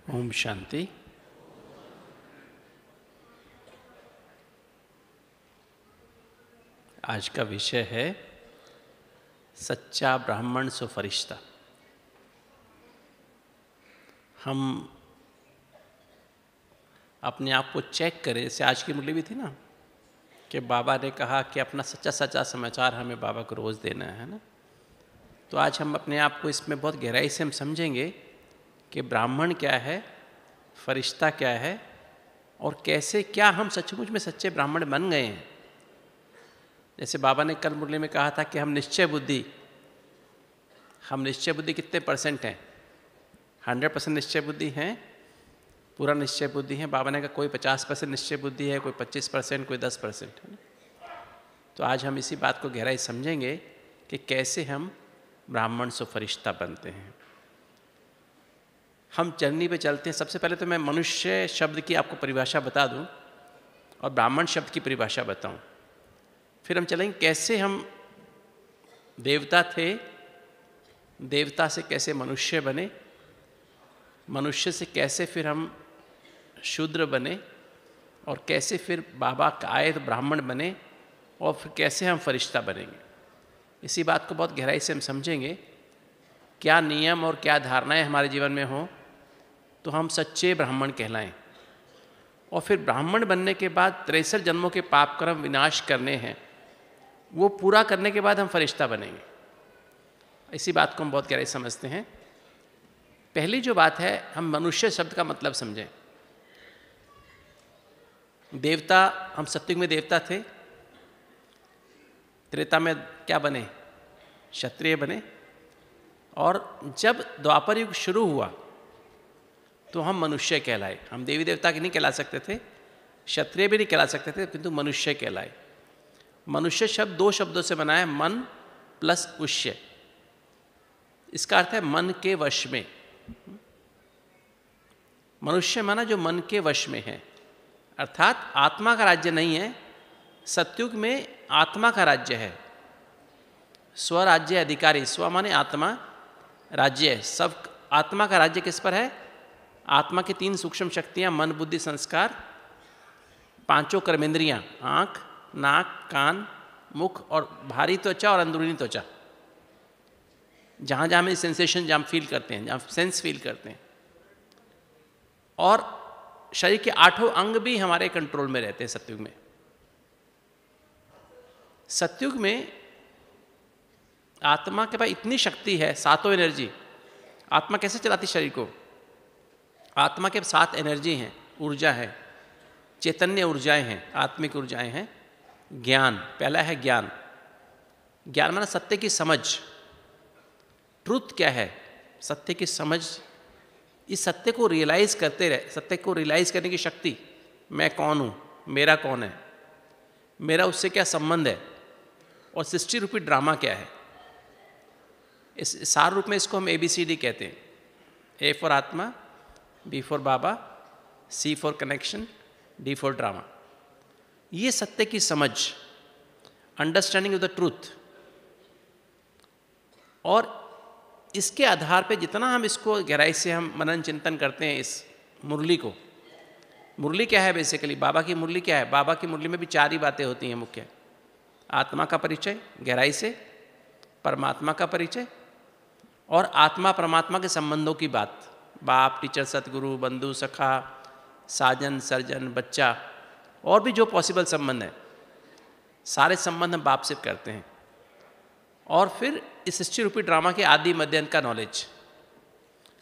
ओम शांति। आज का विषय है सच्चा ब्राह्मण सो फरिश्ता। हम अपने आप को चेक करें। जैसे आज की मुरली भी थी ना कि बाबा ने कहा कि अपना सच्चा सच्चा समाचार हमें बाबा को रोज़ देना है ना। तो आज हम अपने आप को इसमें बहुत गहराई से हम समझेंगे कि ब्राह्मण क्या है, फरिश्ता क्या है और कैसे क्या हम सचमुच में सच्चे ब्राह्मण बन गए हैं। जैसे बाबा ने कल मुरली में कहा था कि हम निश्चय बुद्धि कितने परसेंट हैं? 100% निश्चय बुद्धि हैं, पूरा निश्चय बुद्धि है। बाबा ने कहा कोई 50% निश्चय बुद्धि है, कोई 25%, कोई 10% है। तो आज हम इसी बात को गहराई समझेंगे कि कैसे हम ब्राह्मण सो फरिश्ता बनते हैं। हम जर्नी पे चलते हैं। सबसे पहले तो मैं मनुष्य शब्द की आपको परिभाषा बता दूं और ब्राह्मण शब्द की परिभाषा बताऊं। फिर हम चलेंगे कैसे हम देवता थे, देवता से कैसे मनुष्य बने, मनुष्य से कैसे फिर हम शूद्र बने और कैसे फिर बाबा का आए तो ब्राह्मण बने और फिर कैसे हम फरिश्ता बनेंगे। इसी बात को बहुत गहराई से हम समझेंगे। क्या नियम और क्या धारणाएं हमारे जीवन में हों तो हम सच्चे ब्राह्मण कहलाएं। और फिर ब्राह्मण बनने के बाद 63 जन्मों के पाप कर्म विनाश करने हैं, वो पूरा करने के बाद हम फरिश्ता बनेंगे। इसी बात को हम बहुत गहराई समझते हैं। पहली जो बात है, हम मनुष्य शब्द का मतलब समझें। देवता, हम सत्युग में देवता थे, त्रेता में क्या बने? क्षत्रिय बने। और जब द्वापर युग शुरू हुआ तो हम मनुष्य कहलाए। हम देवी देवता के नहीं कहला सकते थे, क्षत्रिय भी नहीं कहला सकते थे, किंतु मनुष्य कहलाए। मनुष्य शब्द 2 शब्दों से बना है, मन प्लस उष्य। इसका अर्थ है मन के वश में। मनुष्य माना जो मन के वश में है, अर्थात आत्मा का राज्य नहीं है। सत्युग में आत्मा का राज्य है, स्वराज्य अधिकारी। स्व माने आत्मा, राज्य है। सब आत्मा का राज्य किस पर है? आत्मा की 3 सूक्ष्म शक्तियां, मन बुद्धि संस्कार, 5 कर्मेंद्रियां, आँख नाक कान मुख और भारी त्वचा और अंदरूनी त्वचा, जहाँ जहाँ हम सेंसेशन जहाँ फील करते हैं, जहाँ सेंस फील करते हैं। और शरीर के 8 अंग भी हमारे कंट्रोल में रहते हैं सत्युग में। सत्युग में आत्मा के पास इतनी शक्ति है, 7 एनर्जी। आत्मा कैसे चलाती शरीर को? आत्मा के 7 एनर्जी हैं, ऊर्जा है, चैतन्य ऊर्जाएं हैं, आत्मिक ऊर्जाएं हैं। ज्ञान, पहला है ज्ञान। ज्ञान माना सत्य की समझ। ट्रुथ क्या है? सत्य की समझ। इस सत्य को रियलाइज करते रहे, सत्य को रियलाइज करने की शक्ति। मैं कौन हूँ, मेरा कौन है, मेरा उससे क्या संबंध है, और सृष्टि रूपी ड्रामा क्या है। इस सार रूप में इसको हम ABCD कहते हैं। A फॉर आत्मा, B for Baba, C for connection, D for drama. ये सत्य की समझ, अंडरस्टैंडिंग ऑफ द ट्रूथ। और इसके आधार पे जितना हम इसको गहराई से हम मनन चिंतन करते हैं इस मुरली को। मुरली क्या है बेसिकली? बाबा की मुरली क्या है? बाबा की मुरली में भी 4 ही बातें होती हैं मुख्य। आत्मा का परिचय गहराई से, परमात्मा का परिचय और आत्मा परमात्मा के संबंधों की बात। बाप, टीचर, सतगुरु, बंधु, सखा, साजन, सर्जन, बच्चा और भी जो पॉसिबल संबंध है, सारे संबंध हम बाप से करते हैं। और फिर इस सृष्टि रूपी ड्रामा के आदि मध्य अंत का नॉलेज,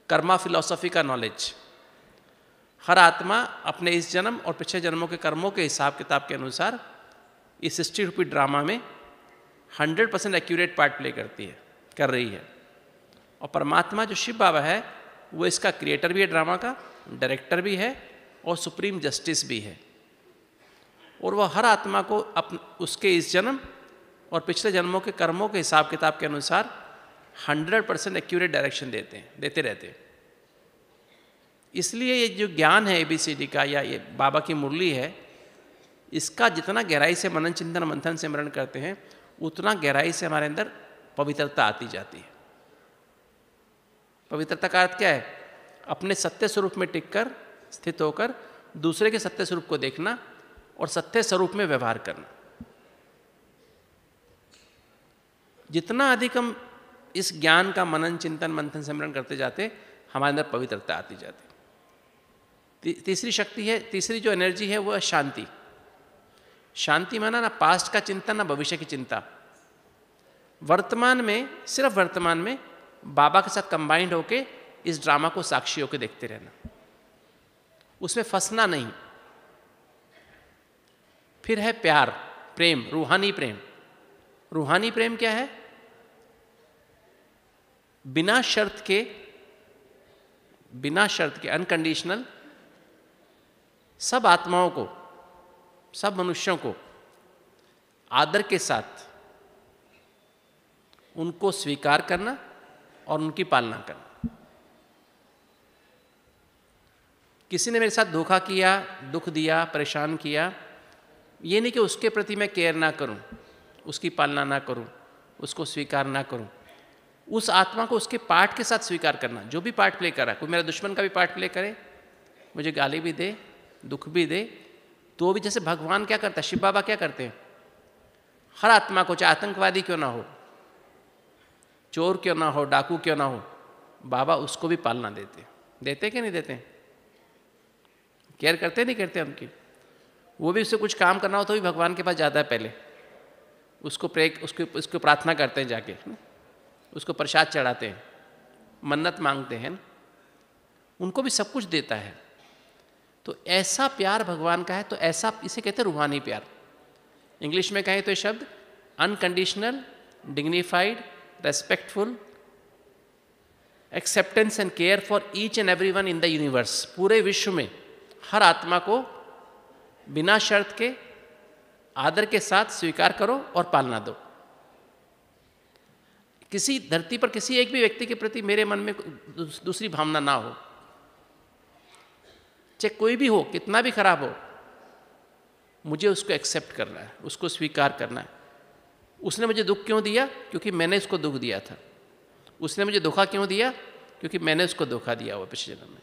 कर्मा फिलॉसफी का नॉलेज। हर आत्मा अपने इस जन्म और पिछले जन्मों के कर्मों के हिसाब किताब के अनुसार इस सृष्टि रूपी ड्रामा में 100% एक्यूरेट पार्ट प्ले कर रही है। और परमात्मा जो शिव बाबा है, वो इसका क्रिएटर भी है, ड्रामा का डायरेक्टर भी है और सुप्रीम जस्टिस भी है। और वह हर आत्मा को उसके इस जन्म और पिछले जन्मों के कर्मों के हिसाब किताब के अनुसार 100% एक्यूरेट डायरेक्शन देते रहते हैं। इसलिए ये जो ज्ञान है ABCD का, या ये बाबा की मुरली है, इसका जितना गहराई से मनन चिंतन मंथन सिमरण करते हैं, उतना गहराई से हमारे अंदर पवित्रता आती जाती है। पवित्रता का अर्थ क्या है? अपने सत्य स्वरूप में टिककर स्थित होकर दूसरे के सत्य स्वरूप को देखना और सत्य स्वरूप में व्यवहार करना। जितना अधिक हम इस ज्ञान का मनन चिंतन मंथन सिमरन करते जाते, हमारे अंदर पवित्रता आती जाती। तीसरी शक्ति है, तीसरी जो एनर्जी है वो है शांति। शांति माना ना पास्ट का चिंतन ना भविष्य की चिंता, वर्तमान में, सिर्फ वर्तमान में बाबा के साथ कंबाइंड होके इस ड्रामा को साक्षी होकर देखते रहना, उसमें फंसना नहीं। फिर है प्यार, प्रेम, रूहानी प्रेम। रूहानी प्रेम क्या है? बिना शर्त के अनकंडीशनल सब आत्माओं को, सब मनुष्यों को आदर के साथ उनको स्वीकार करना और उनकी पालना करना। किसी ने मेरे साथ धोखा किया, दुख दिया, परेशान किया, ये नहीं कि उसके प्रति मैं केयर ना करूं, उसकी पालना ना करूं, उसको स्वीकार ना करूं। उस आत्मा को उसके पार्ट के साथ स्वीकार करना, जो भी पार्ट प्ले कर रहा है। कोई मेरा दुश्मन का भी पार्ट प्ले करे, मुझे गाली भी दे, दुख भी दे, तो भी जैसे भगवान क्या करता है, शिव बाबा क्या करते हैं, हर आत्मा को, चाहे आतंकवादी क्यों ना हो, चोर क्यों ना हो, डाकू क्यों ना हो, बाबा उसको भी पालना देते कि नहीं देते? केयर करते नहीं करते उनकी? वो भी उससे कुछ काम करना हो तो भी भगवान के पास जाता है, पहले उसको प्रार्थना करते हैं जाके, उसको प्रसाद चढ़ाते हैं, मन्नत मांगते हैं, उनको भी सब कुछ देता है। तो ऐसा प्यार भगवान का है, तो ऐसा इसे कहते हैं रूहानी प्यार। इंग्लिश में कहें तो ये शब्द unconditional, dignified, respectful acceptance and care for each and everyone in the universe. पूरे विश्व में हर आत्मा को बिना शर्त के आदर के साथ स्वीकार करो और पालना दो। किसी धरती पर किसी एक भी व्यक्ति के प्रति मेरे मन में दूसरी भावना ना हो, चाहे कोई भी हो, कितना भी खराब हो, मुझे उसको एक्सेप्ट करना है, उसको स्वीकार करना है। उसने मुझे दुख क्यों दिया? क्योंकि मैंने उसको दुख दिया था। उसने मुझे धोखा क्यों दिया? क्योंकि मैंने उसको धोखा दिया हुआ पिछले जन्म में।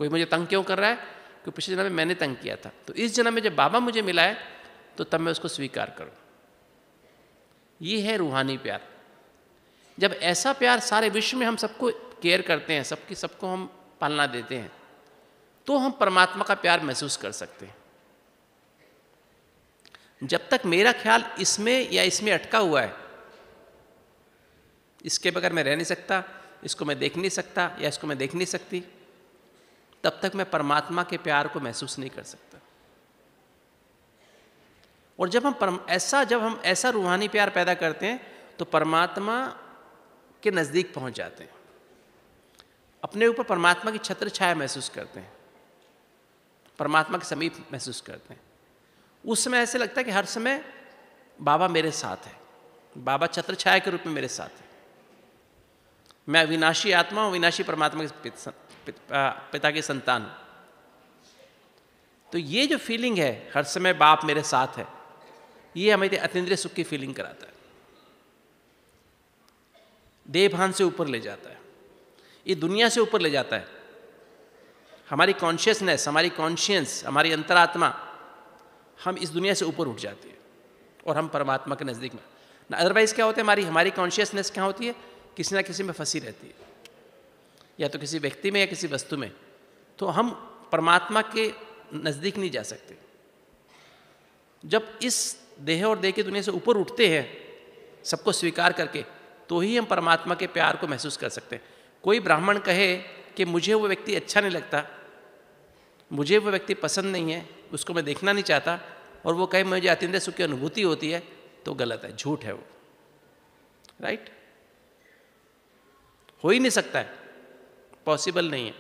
कोई मुझे तंग क्यों कर रहा है? क्योंकि पिछले जन्म में मैंने तंग किया था। तो इस जन्म में जब बाबा मुझे मिला है, तो तब मैं उसको स्वीकार करूं। ये है रूहानी प्यार। जब ऐसा प्यार सारे विश्व में हम सबको केयर करते हैं, सबको हम पालना देते हैं, तो हम परमात्मा का प्यार महसूस कर सकते हैं। जब तक मेरा ख्याल इसमें या इसमें अटका हुआ है, इसके बगैर मैं रह नहीं सकता, इसको मैं देख नहीं सकता या इसको मैं देख नहीं सकती, तब तक मैं परमात्मा के प्यार को महसूस नहीं कर सकता। और जब हम ऐसा रूहानी प्यार पैदा करते हैं, तो परमात्मा के नज़दीक पहुंच जाते हैं, अपने ऊपर परमात्मा की छत्र छाया महसूस करते हैं, परमात्मा के समीप महसूस करते हैं। उस समय ऐसे लगता है कि हर समय बाबा मेरे साथ है, बाबा छत्र छाया के रूप में मेरे साथ है। मैं अविनाशी आत्मा हूँ, अविनाशी परमात्मा के पिता की संतान हूँ। तो ये जो फीलिंग है, हर समय बाप मेरे साथ है, ये हमें अतीन्द्रिय सुख की फीलिंग कराता है, देह भान से ऊपर ले जाता है, ये दुनिया से ऊपर ले जाता है। हमारी कॉन्शियसनेस, हमारी कॉन्शियंस, हमारी अंतरात्मा, हम इस दुनिया से ऊपर उठ जाती है और हम परमात्मा के नज़दीक में। अदरवाइज क्या होता है, हमारी कॉन्शियसनेस क्या होती है, किसी ना किसी में फंसी रहती है, या तो किसी व्यक्ति में या किसी वस्तु में। तो हम परमात्मा के नज़दीक नहीं जा सकते। जब इस देह और देह की दुनिया से ऊपर उठते हैं, सबको स्वीकार करके, तो ही हम परमात्मा के प्यार को महसूस कर सकते हैं। कोई ब्राह्मण कहे कि मुझे वो व्यक्ति अच्छा नहीं लगता, मुझे वो व्यक्ति पसंद नहीं है, उसको मैं देखना नहीं चाहता, और वो कहे मुझे अतीन्द्रिय सुख की अनुभूति होती है, तो गलत है, झूठ है वो। राइट? हो ही नहीं सकता है, पॉसिबल नहीं है।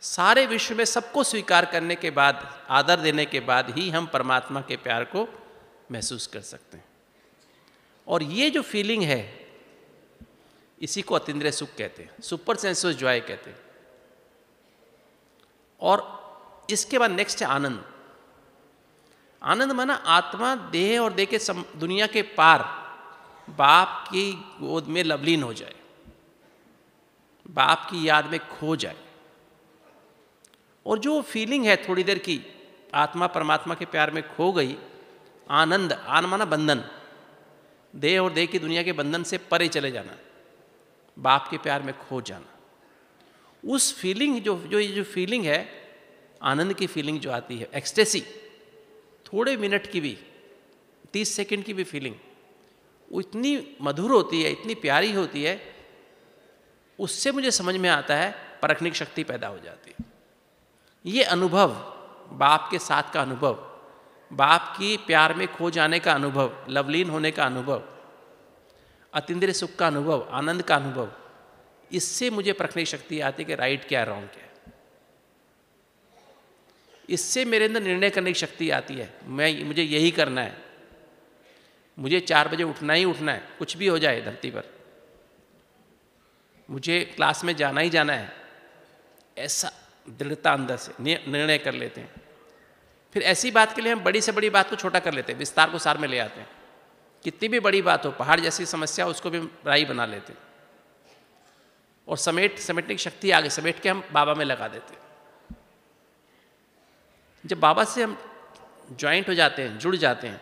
सारे विश्व में सबको स्वीकार करने के बाद, आदर देने के बाद ही हम परमात्मा के प्यार को महसूस कर सकते हैं। और ये जो फीलिंग है, इसी को अतीन्द्रिय सुख कहते हैं, सुपर सेंसुअस जॉय कहते हैं। और इसके बाद नेक्स्ट है आनंद। आनंद माना आत्मा देह और देह के दुनिया के पार बाप की गोद में लवलीन हो जाए। बाप की याद में खो जाए, और जो फीलिंग है थोड़ी देर की, आत्मा परमात्मा के प्यार में खो गई, आनंद, आन माना बंधन, देह और देह की दुनिया के बंधन से परे चले जाना, बाप के प्यार में खो जाना, उस फीलिंग जो फीलिंग है, आनंद की फीलिंग जो आती है, एक्सटेसी, थोड़े मिनट की भी, 30 सेकंड की भी फीलिंग, वो इतनी मधुर होती है, इतनी प्यारी होती है, उससे मुझे समझ में आता है परखने की शक्ति पैदा हो जाती है। ये अनुभव, बाप के साथ का अनुभव, बाप की प्यार में खो जाने का अनुभव, लवलीन होने का अनुभव, अतीन्द्रिय सुख का अनुभव, आनंद का अनुभव, इससे मुझे परखने की शक्ति आती है कि राइट क्या है, रॉन्ग क्या है। इससे मेरे अंदर निर्णय करने की शक्ति आती है, मुझे यही करना है, मुझे 4 बजे उठना ही उठना है, कुछ भी हो जाए धरती पर, मुझे क्लास में जाना ही जाना है, ऐसा दृढ़ता अंदर से निर्णय कर लेते हैं। फिर ऐसी बात के लिए हम बड़ी से बड़ी बात को छोटा कर लेते हैं, विस्तार को सार में ले आते हैं। कितनी भी बड़ी बात हो, पहाड़ जैसी समस्या हो, उसको भी राई बना लेते हैं, और समेटने की शक्ति आगे समेट के हम बाबा में लगा देते हैं। जब बाबा से हम ज्वाइंट हो जाते हैं, जुड़ जाते हैं,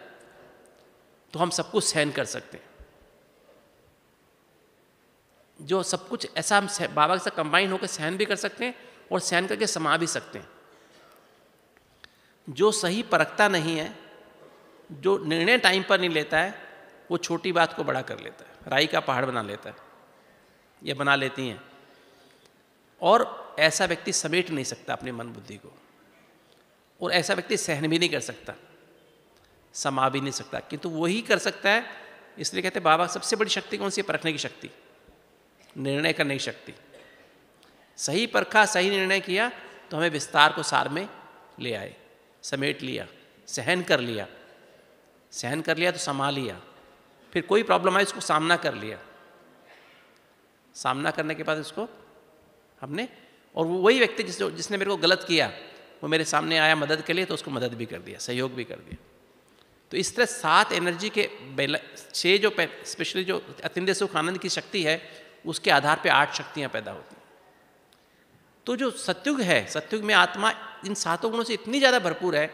तो हम सब कुछ सहन कर सकते हैं। जो सब कुछ ऐसा हम बाबा के साथ कंबाइन होकर सहन भी कर सकते हैं, और सहन करके समा भी सकते हैं। जो सही परखता नहीं है, जो निर्णय टाइम पर नहीं लेता है, वो छोटी बात को बड़ा कर लेता है, राई का पहाड़ बना लेता है, ये बना लेती हैं। और ऐसा व्यक्ति समेट नहीं सकता अपनी मन बुद्धि को, और ऐसा व्यक्ति सहन भी नहीं कर सकता, समा भी नहीं सकता, किंतु वही कर सकता है। इसलिए कहते हैं बाबा सबसे बड़ी शक्ति कौन सी है? परखने की शक्ति, निर्णय करने की शक्ति। सही परखा, सही निर्णय किया तो हमें विस्तार को सार में ले आए, समेट लिया, सहन कर लिया, सहन कर लिया तो संभाल लिया, फिर कोई प्रॉब्लम आई उसको सामना कर लिया, सामना करने के बाद उसको हमने, और वही व्यक्ति जिसने मेरे को गलत किया वो मेरे सामने आया मदद के लिए, तो उसको मदद भी कर दिया, सहयोग भी कर दिया। तो इस तरह 7 एनर्जी के 6 जो स्पेशली जो अतीन्द्रिय सुख आनंद की शक्ति है, उसके आधार पे 8 शक्तियाँ पैदा होती हैं। तो जो सत्युग है, सत्युग में आत्मा इन 7 गुणों से इतनी ज़्यादा भरपूर है।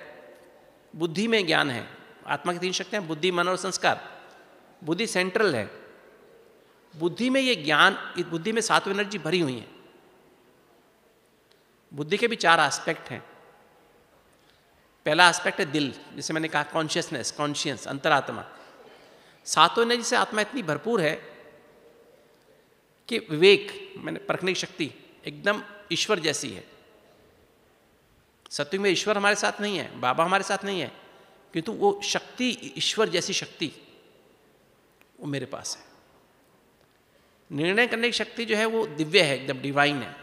बुद्धि में ज्ञान है, आत्मा की 3 शक्तियाँ, बुद्धि, मन और संस्कार। बुद्धि सेंट्रल है, बुद्धि में ये ज्ञान, इस बुद्धि में 7 एनर्जी भरी हुई है। बुद्धि के भी 4 एस्पेक्ट हैं। पहला एस्पेक्ट है दिल, जिसे मैंने कहा कॉन्शियसनेस, कॉन्शियस, अंतरात्मा। 7 एनर्जी से आत्मा इतनी भरपूर है कि विवेक, मैंने परखने की शक्ति एकदम ईश्वर जैसी है। सत्युग में ईश्वर हमारे साथ नहीं है, बाबा हमारे साथ नहीं है, किंतु वो शक्ति, ईश्वर जैसी शक्ति वो मेरे पास है। निर्णय करने की शक्ति जो है वो दिव्य है, एकदम डिवाइन है।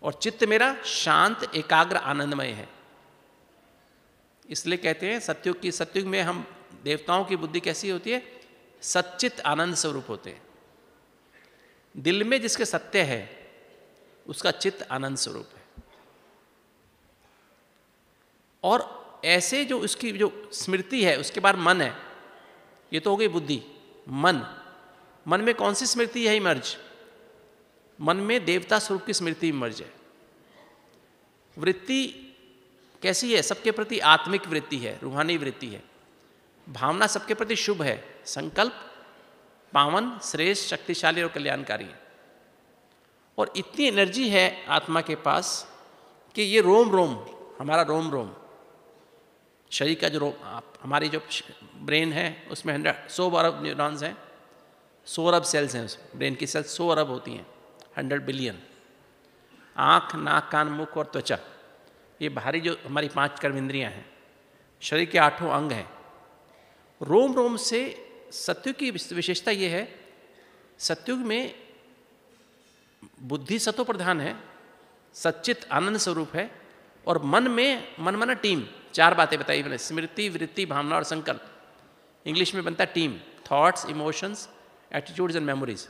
और चित्त मेरा शांत, एकाग्र, आनंदमय है। इसलिए कहते हैं सत्युग में हम देवताओं की बुद्धि कैसी होती है? सच्चित आनंद स्वरूप होते हैं। दिल में जिसके सत्य है उसका चित्त आनंद स्वरूप है। और ऐसे जो उसकी जो स्मृति है, उसके बाद मन है, ये तो हो गई बुद्धि। मन में कौन सी स्मृति है इमर्ज? मन में देवता स्वरूप की स्मृति इमर्ज है। वृत्ति कैसी है? सबके प्रति आत्मिक वृत्ति है, रूहानी वृत्ति है। भावना सबके प्रति शुभ है, संकल्प पावन, श्रेष्ठ, शक्तिशाली और कल्याणकारी है। और इतनी एनर्जी है आत्मा के पास कि ये रोम, हमारा रोम, शरीर का जो हमारी जो ब्रेन है उसमें 100 अरब न्यूरॉन्स हैं, 100 अरब सेल्स हैं। ब्रेन की सेल्स 100 अरब होती हैं, 100 बिलियन। आँख, नाक, कान, मुख और त्वचा, ये बाहरी जो हमारी 5 कर्मेंद्रियाँ हैं, शरीर के 8 अंग हैं। रोम से सत्युग की विशेषता ये है, सत्युग में बुद्धि सतो प्रधान है, सच्चित आनंद स्वरूप है। और मन माना टीम, 4 बातें बताई मैंने, स्मृति, वृत्ति, भावना और संकल्प। इंग्लिश में बनता है team, thoughts, emotions, attitudes and memories.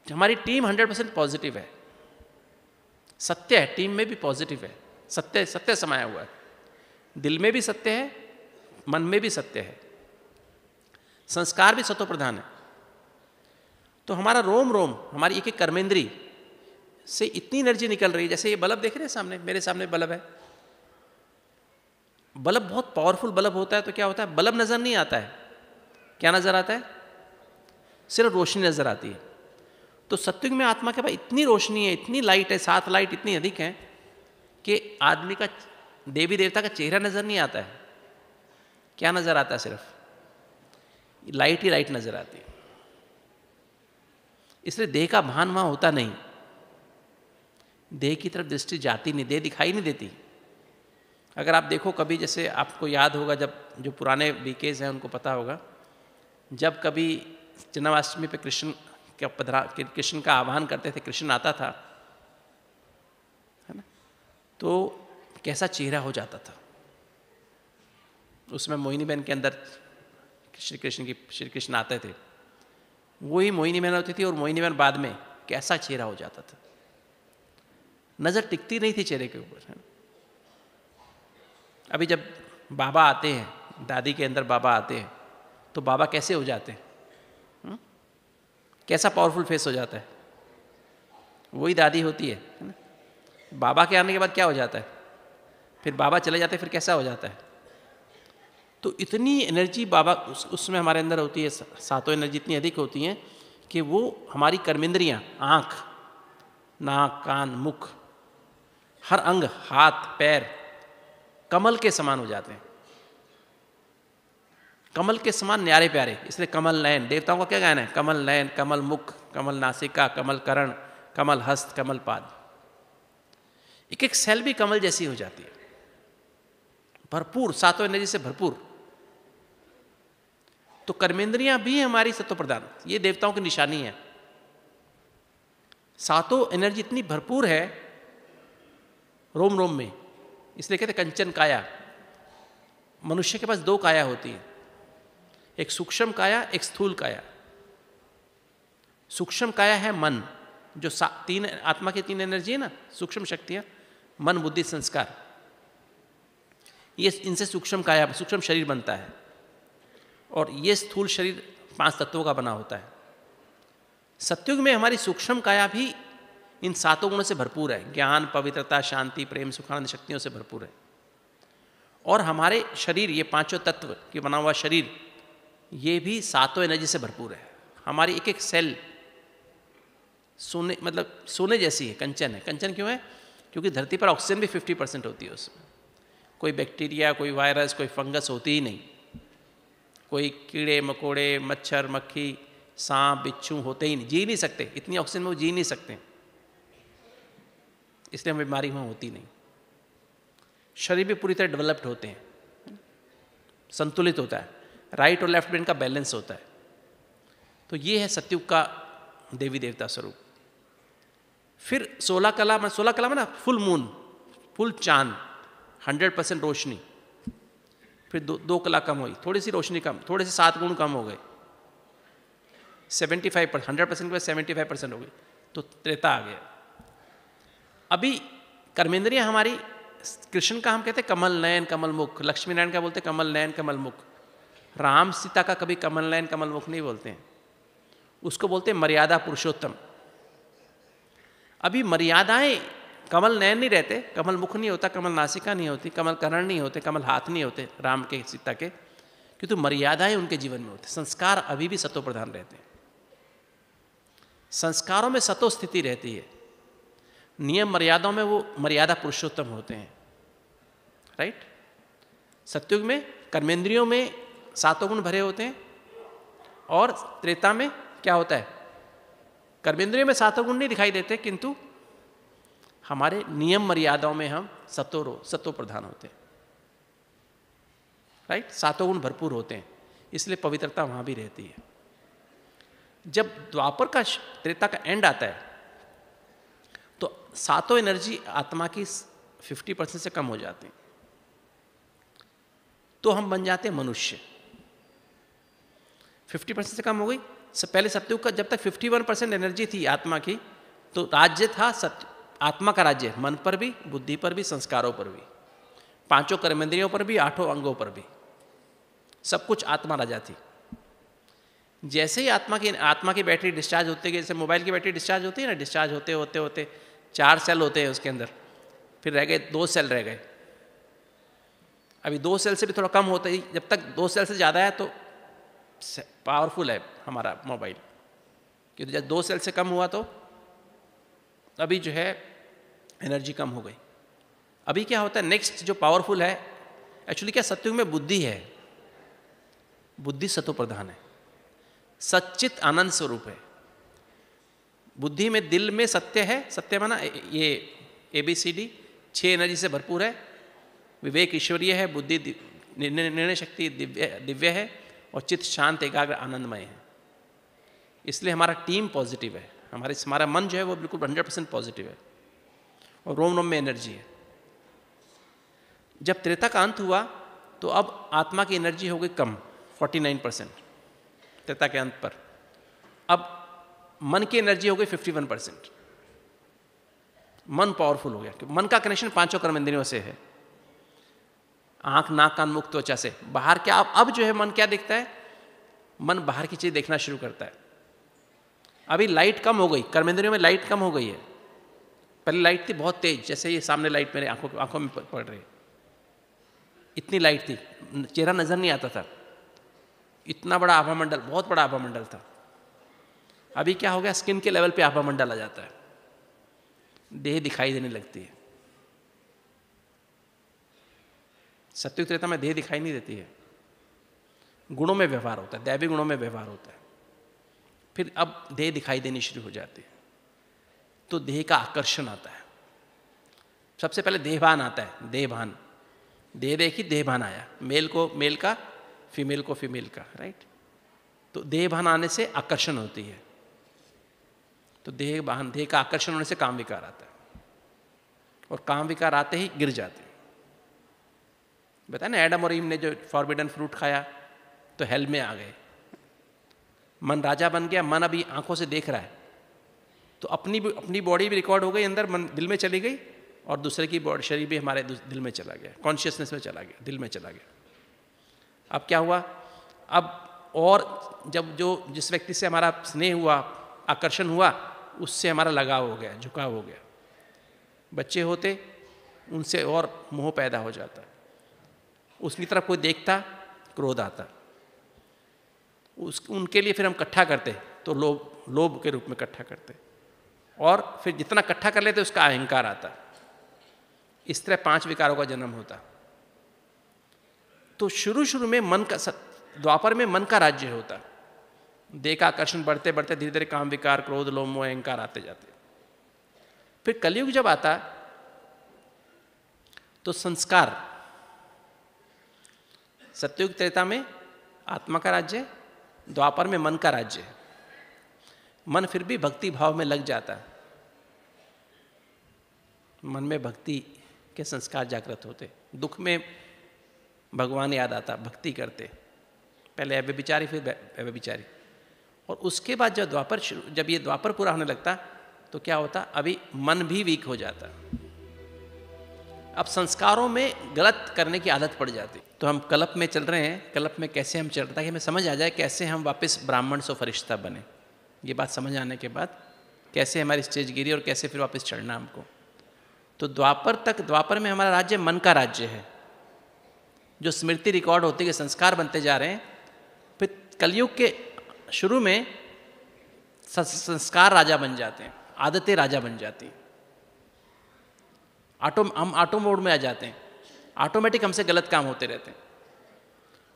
हमारी टीम 100% पॉजिटिव है, सत्य है, टीम में भी पॉजिटिव है, सत्य समाया हुआ है। दिल में भी सत्य है, मन में भी सत्य है, संस्कार भी सतो प्रधान है। तो हमारा रोम रोम, हमारी एक एक कर्मेंद्री से इतनी एनर्जी निकल रही है। जैसे ये बल्ब देख रहे हैं सामने, मेरे सामने बल्ब है, बल्ब बहुत पावरफुल बल्ब होता है तो क्या होता है, बल्ब नज़र नहीं आता है, क्या नज़र आता है, सिर्फ रोशनी नज़र आती है। तो सत्युग में आत्मा के पास इतनी रोशनी है, इतनी लाइट है, 7 लाइट इतनी अधिक है कि आदमी का, देवी देवता का चेहरा नज़र नहीं आता है। क्या नज़र आता है, सिर्फ लाइट ही लाइट नज़र आती है। इसलिए देह का भान वहाँ होता नहीं, देह की तरफ दृष्टि जाती नहीं, देह दिखाई नहीं देती। अगर आप देखो कभी, जैसे आपको याद होगा, जब जो पुराने बीकेज हैं उनको पता होगा, जब कभी जन्माष्टमी पे कृष्ण का आह्वान करते थे, कृष्ण आता था, है ना, तो कैसा चेहरा हो जाता था। उसमें मोहिनी बहन के अंदर श्री कृष्ण आते थे, वही मोहिनी बहन होती थी, और मोहिनी बहन बाद में कैसा चेहरा हो जाता था, नज़र टिकती नहीं थी चेहरे के ऊपर, है ना। अभी जब बाबा आते हैं, दादी के अंदर बाबा आते हैं, तो बाबा कैसे हो जाते हैं, कैसा पावरफुल फेस हो जाता है, वही दादी होती है ना। बाबा के आने के बाद क्या हो जाता है, फिर बाबा चले जाते हैं, फिर कैसा हो जाता है। तो इतनी एनर्जी बाबा उसमें हमारे अंदर होती है, 7 एनर्जी इतनी अधिक होती हैं कि वो हमारी कर्मेंद्रियाँ, आँख, नाक, कान, मुख, हर अंग, हाथ पैर कमल के समान हो जाते हैं, कमल के समान न्यारे प्यारे। इसलिए कमल नयन, देवताओं का क्या कहना है, कमल नयन, कमल मुख, कमल नासिका, कमल करण, कमल हस्त, कमल पाद। एक एक सेल भी कमल जैसी हो जाती है, भरपूर, 7 एनर्जी से भरपूर। तो कर्मेंद्रियां भी हमारी सत्व प्रधान, ये देवताओं की निशानी है। 7 एनर्जी इतनी भरपूर है रोम रोम में, इसलिए कहते कंचन काया। मनुष्य के पास 2 काया होती है, एक सूक्ष्म काया, एक स्थूल काया। सूक्ष्म काया है मन, जो 3 आत्मा की 3 एनर्जी है ना, सूक्ष्म शक्तियां, मन बुद्धि संस्कार, ये इनसे सूक्ष्म काया, सूक्ष्म शरीर बनता है। और ये स्थूल शरीर 5 तत्वों का बना होता है। सत्युग में हमारी सूक्ष्म काया भी इन 7 गुणों से भरपूर है, ज्ञान, पवित्रता, शांति, प्रेम, सुखानंद शक्तियों से भरपूर है। और हमारे शरीर, ये 5 तत्व की बना हुआ शरीर, ये भी 7 एनर्जी से भरपूर है। हमारी एक एक सेल सोने, मतलब सोने जैसी है, कंचन है। कंचन क्यों है, क्योंकि धरती पर ऑक्सीजन भी 50% होती है उसमें। कोई बैक्टीरिया, कोई वायरस, कोई फंगस होती ही नहीं, कोई कीड़े मकोड़े, मच्छर मक्खी, सांप बिच्छू होते ही नहीं, जी नहीं सकते, इतनी ऑक्सीजन में वो जी नहीं सकते, इसलिए हमें बीमारी वहाँ होती नहीं। शरीर भी पूरी तरह डेवलप्ड होते हैं, संतुलित होता है, राइट और लेफ्ट ब्रेन का बैलेंस होता है। तो ये है सत्युग का देवी देवता स्वरूप। फिर 16 कला में ना फुल मून, फुल चांद, 100% रोशनी। फिर 2 कला कम हुई, थोड़ी सी रोशनी कम, थोड़े से 7 गुण कम हो गए, 75%, 100% के 75% हो गई, तो त्रेता आ गया। अभी कर्मेंद्रियां हमारी, कृष्ण का हम कहते हैं कमल नयन कमल मुख, लक्ष्मी नारायण का बोलते हैं कमल नयन कमल मुख। राम सीता का कभी कमल नयन कमल मुख नहीं बोलते हैं, उसको बोलते हैं मर्यादा पुरुषोत्तम। अभी मर्यादाएं, कमल नयन नहीं रहते, कमल मुख नहीं होता, कमल नासिका नहीं होती, कमल करण नहीं होते, कमल हाथ नहीं होते राम के सीता के, क्योंकि मर्यादाएं उनके जीवन में होती। संस्कार अभी भी सतो प्रधान रहते हैं, संस्कारों में सतो स्थिति रहती है, नियम मर्यादाओं में वो मर्यादा पुरुषोत्तम होते हैं, राइट। सत्युग में कर्मेंद्रियों में 7 गुण भरे होते हैं, और त्रेता में क्या होता है, कर्मेंद्रियों में 7 गुण नहीं दिखाई देते, किंतु हमारे नियम मर्यादाओं में हम सतो प्रधान होते हैं, राइट। 7 गुण भरपूर होते हैं, इसलिए पवित्रता वहाँ भी रहती है। जब द्वापर का, त्रेता का एंड आता है, तो 7 एनर्जी आत्मा की 50% से कम हो जाती हैं, तो हम बन जाते हैं मनुष्य। 50% से कम हो गई। पहले सत्युग का जब तक 51% एनर्जी थी आत्मा की, तो राज्य था आत्मा का राज्य, मन पर भी, बुद्धि पर भी, संस्कारों पर भी, 5 कर्मेंद्रियों पर भी, 8 अंगों पर भी, सब कुछ आत्मा राजा थी। जैसे ही आत्मा की बैटरी डिस्चार्ज होते गई, जैसे मोबाइल की बैटरी डिस्चार्ज होती है ना, डिस्चार्ज होते होते होते 4 सेल होते हैं उसके अंदर, फिर रह गए 2 सेल रह गए। अभी 2 सेल से भी थोड़ा कम होता है, जब तक 2 सेल से ज़्यादा है तो पावरफुल है हमारा मोबाइल, क्योंकि जब 2 सेल से कम हुआ तो अभी जो है एनर्जी कम हो गई। अभी क्या होता है, नेक्स्ट जो पावरफुल है, एक्चुअली क्या सत्युग में बुद्धि है, बुद्धि सतो प्रधान है, सच्चित आनंद स्वरूप है। बुद्धि में, दिल में सत्य है, सत्य माना ये ABCD 6 एनर्जी से भरपूर है। विवेक ईश्वरीय है, बुद्धि निर्णय शक्ति दिव्य है, और चित्त शांत एकाग्र आनंदमय है। इसलिए हमारा टीम पॉजिटिव है, हमारा मन जो है वो बिल्कुल 100% पॉजिटिव है, और रोम रोम में एनर्जी है। जब त्रेता का अंत हुआ तो अब आत्मा की एनर्जी हो गई कम, 49% त्रेता के अंत पर। अब मन की एनर्जी हो गई 51%। मन पावरफुल हो गया, मन का कनेक्शन 5 कर्मेंद्रियों से है, आंख, नाक, कान, मुख, त्वचा से। बाहर क्या, अब जो है मन क्या देखता है, मन बाहर की चीज देखना शुरू करता है। अभी लाइट कम हो गई, कर्मेंद्रियों में लाइट कम हो गई है। पहले लाइट थी बहुत तेज, जैसे ये सामने लाइट मेरे आंखों में पड़ रही, इतनी लाइट थी, चेहरा नजर नहीं आता था, इतना बड़ा आभा मंडल, बहुत बड़ा आभा मंडल था। अभी क्या हो गया, स्किन के लेवल पे आभा मंडल आ जाता है, देह दिखाई देने लगती है। सत्युग त्रेता में देह दिखाई नहीं देती है, गुणों में व्यवहार होता है, दैवी गुणों में व्यवहार होता है। फिर अब देह दिखाई देनी शुरू हो जाती है, तो देह का आकर्षण आता है। सबसे पहले देहभान आता है, देहभान, देह देखी देहभान आया, मेल को मेल का, फीमेल को फीमेल का, राइट। तो देहभान आने से आकर्षण होती है, तो देह का आकर्षण होने से काम विकार आता है, और काम विकार आते ही गिर जाते हैं। बताया ना, एडम और ईव ने जो फॉरबिडन फ्रूट खाया तो हेल में आ गए। मन राजा बन गया, मन अभी आंखों से देख रहा है, तो अपनी बॉडी भी रिकॉर्ड हो गई अंदर, मन दिल में चली गई, और दूसरे की बॉडी, शरीर भी हमारे दिल में चला गया, कॉन्शियसनेस में चला गया, दिल में चला गया। अब क्या हुआ, अब और जब जिस व्यक्ति से हमारा स्नेह हुआ, आकर्षण हुआ, उससे हमारा लगाव हो गया, झुकाव हो गया। बच्चे होते, उनसे और मोह पैदा हो जाता, उसकी तरफ कोई देखता, क्रोध आता, उनके लिए फिर हम इकट्ठा करते, तो लोभ के रूप में इकट्ठा करते, और फिर जितना इकट्ठा कर लेते उसका अहंकार आता। इस तरह 5 विकारों का जन्म होता। तो शुरू में मन का, द्वापर में मन का राज्य होता, देह का आकर्षण बढ़ते बढ़ते धीरे धीरे काम विकार, क्रोध, लोभ, मोह, अहंकार आते जाते। फिर कलयुग जब आता तो संस्कार, सत्युग त्रेता में आत्मा का राज्य, द्वापर में मन का राज्य। मन फिर भी भक्ति भाव में लग जाता, मन में भक्ति के संस्कार जागृत होते, दुख में भगवान याद आता, भक्ति करते, पहले अव्यभिचारी फिर अव्यभिचारी। और उसके बाद जब ये द्वापर पूरा होने लगता तो क्या होता, अभी मन भी वीक हो जाता, अब संस्कारों में गलत करने की आदत पड़ जाती। तो हम कल्प में चल रहे हैं, कल्प में कैसे हम चल रहे हैं, ताकि हमें समझ आ जाए कैसे हम वापस ब्राह्मण से फरिश्ता बने। ये बात समझ आने के बाद कैसे हमारी स्टेज गिरी और कैसे फिर वापस चढ़ना हमको। तो द्वापर में हमारा राज्य मन का राज्य है, जो स्मृति रिकॉर्ड होती है, संस्कार बनते जा रहे हैं। फिर कलयुग के शुरू में संस्कार राजा बन जाते हैं, आदतें राजा बन जाती हैं, हम ऑटो मोड में आ जाते हैं, ऑटोमेटिक हमसे गलत काम होते रहते हैं।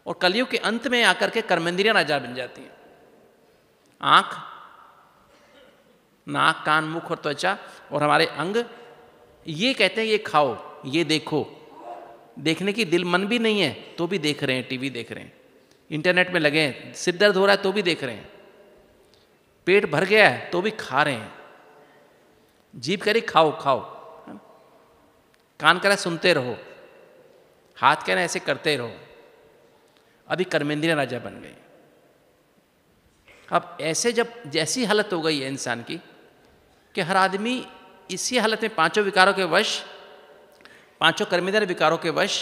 और कलयुग के अंत में आकर के कर्मेंद्रियां राजा बन जाती हैं, आंख, नाक, कान, मुख और त्वचा और हमारे अंग ये कहते हैं ये खाओ, ये देखो। देखने की दिल मन भी नहीं है तो भी देख रहे हैं, टीवी देख रहे हैं, इंटरनेट में लगे हैं, सिर दर्द हो रहा है तो भी देख रहे हैं, पेट भर गया है तो भी खा रहे हैं, जीभ कह रही खाओ खाओ, कान कह रहा सुनते रहो, हाथ कह रहा ऐसे करते रहो। अभी कर्मेंद्रियां राजा बन गई। अब ऐसे जैसी हालत हो गई है इंसान की कि हर आदमी इसी हालत में पांचों विकारों के वश, पांचों कर्मेंद्रिय विकारों के वश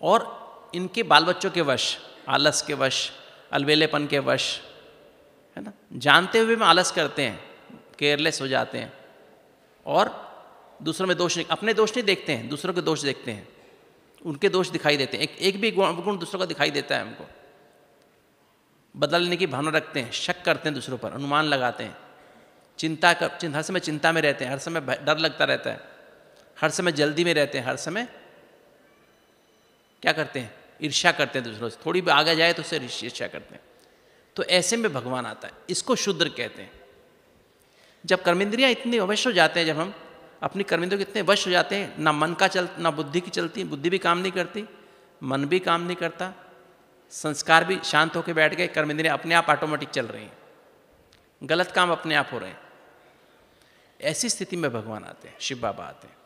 और इनके बाल बच्चों के वश, आलस के वश, अलबेलेपन के वश, है ना, जानते हुए में आलस करते हैं, केयरलेस हो जाते हैं और दूसरों में दोष नहीं, अपने दोष नहीं देखते हैं, दूसरों के दोष देखते हैं, उनके दोष दिखाई देते हैं। एक भी गुण दूसरों का दिखाई देता है हमको, बदलने की भावना रखते हैं, शक करते हैं दूसरों पर, अनुमान लगाते हैं, हर समय चिंता में रहते हैं, हर समय डर लगता रहता है, हर समय जल्दी में रहते हैं, हर समय क्या करते हैं, ईर्ष्या करते हैं दूसरों से, थोड़ी भी आगे जाए तो उससे ईर्ष्या करते हैं। तो ऐसे में भगवान आता है, इसको शूद्र कहते हैं। जब कर्मेंद्रियां इतनी अवश्य हो जाते हैं, जब हम अपनी कर्मेंद्रियों के इतने वश हो जाते हैं, ना मन का ना बुद्धि की चलती, बुद्धि भी काम नहीं करती, मन भी काम नहीं करता, संस्कार भी शांत होकर बैठ गए, कर्मेंद्रियां अपने आप ऑटोमेटिक चल रही हैं, गलत काम अपने आप हो रहे हैं। ऐसी स्थिति में भगवान आते हैं, शिव बाबा आते हैं।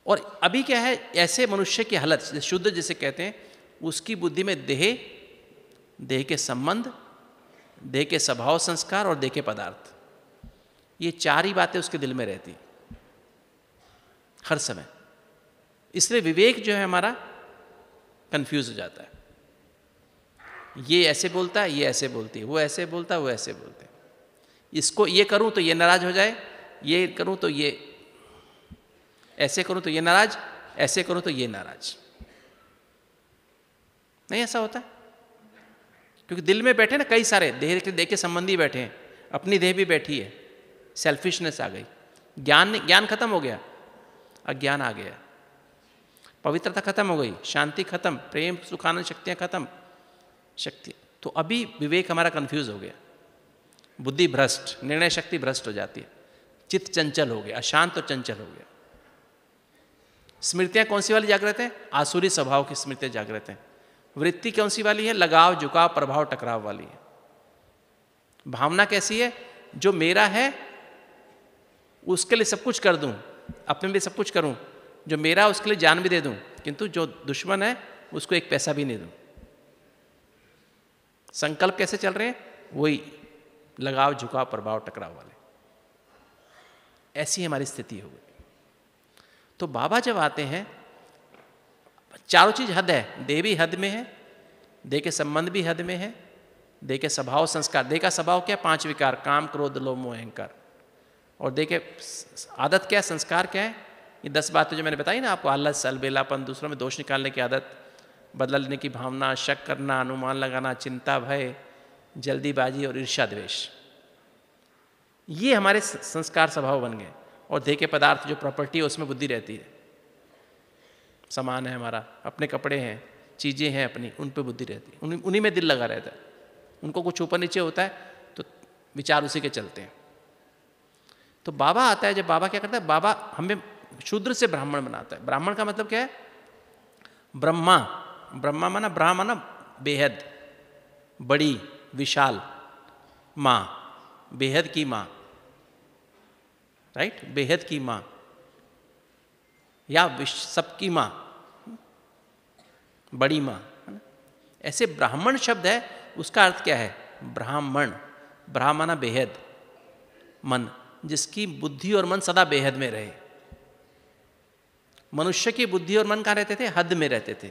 और अभी क्या है, ऐसे मनुष्य की हालत शुद्ध जिसे कहते हैं, उसकी बुद्धि में देह के संबंध, देह के स्वभाव संस्कार और देह के पदार्थ, ये चार ही बातें उसके दिल में रहती हर समय। इसलिए विवेक जो है हमारा कंफ्यूज हो जाता है, ये ऐसे बोलता है, ये ऐसे बोलती है, वो ऐसे बोलता है, वो ऐसे बोलते हैं, इसको ये करूं तो ये नाराज हो जाए, ये करूं तो ये, ऐसे करूं तो ये नाराज, ऐसे करूं तो ये नाराज। नहीं ऐसा होता है, क्योंकि दिल में बैठे ना कई सारे देह के संबंधी बैठे हैं, अपनी देह भी बैठी है, सेल्फिशनेस आ गई, ज्ञान खत्म हो गया, अज्ञान आ गया, पवित्रता खत्म हो गई, शांति खत्म, प्रेम सुखानंद शक्तियां खत्म, शक्ति। तो अभी विवेक हमारा कंफ्यूज हो गया, बुद्धि भ्रष्ट, निर्णय शक्ति भ्रष्ट हो जाती है, चित्त चंचल हो गया, अशांत और चंचल हो गया। स्मृतियां कौन सी वाली जागृत है? आसुरी स्वभाव की स्मृतियां जागृत हैं। वृत्ति कौन सी वाली है? लगाव, झुकाव, प्रभाव, टकराव वाली है। भावना कैसी है? जो मेरा है उसके लिए सब कुछ कर दूं, अपने लिए सब कुछ करूं, जो मेरा उसके लिए जान भी दे दूं, किंतु जो दुश्मन है उसको एक पैसा भी नहीं दूं। संकल्प कैसे चल रहे हैं? वही लगाव, झुकाव, प्रभाव, टकराव वाले। ऐसी हमारी स्थिति हो गई। तो बाबा जब आते हैं, चारों चीज हद है, देह भी हद में है, देह के संबंध भी हद में है, देह के स्वभाव संस्कार, देह का स्वभाव क्या? 5 विकार, काम, क्रोध, लोभ, मोह, अहंकार। और देह के आदत क्या है, संस्कार क्या है? ये 10 बातें जो मैंने बताई ना आपको, आलस, अलबेलापन, दूसरों में दोष निकालने की आदत, बदलने की भावना, शक करना, अनुमान लगाना, चिंता, भय, जल्दीबाजी और ईर्ष्या, द्वेष, ये हमारे संस्कार स्वभाव बन गए। और देह के पदार्थ जो प्रॉपर्टी है उसमें बुद्धि रहती है, सामान है हमारा, अपने कपड़े हैं, चीज़ें हैं अपनी, उन पे बुद्धि रहती है, उन्हीं में दिल लगा रहता है। उनको कुछ ऊपर नीचे होता है तो विचार उसी के चलते हैं। तो बाबा आता है, जब बाबा क्या करता है, बाबा हमें शूद्र से ब्राह्मण बनाता है। ब्राह्मण का मतलब क्या है? ब्रह्मा, ब्रह्मा माना, ब्रह्मा माना बेहद, बड़ी, विशाल, माँ, बेहद की माँ, राइट, बेहद की माँ या सबकी माँ, बड़ी माँ, है ना। ऐसे ब्राह्मण शब्द है, उसका अर्थ क्या है? ब्राह्मण, ब्राह्मणा बेहद, मन, जिसकी बुद्धि और मन सदा बेहद में रहे। मनुष्य की बुद्धि और मन कहाँ रहते थे? हद में रहते थे।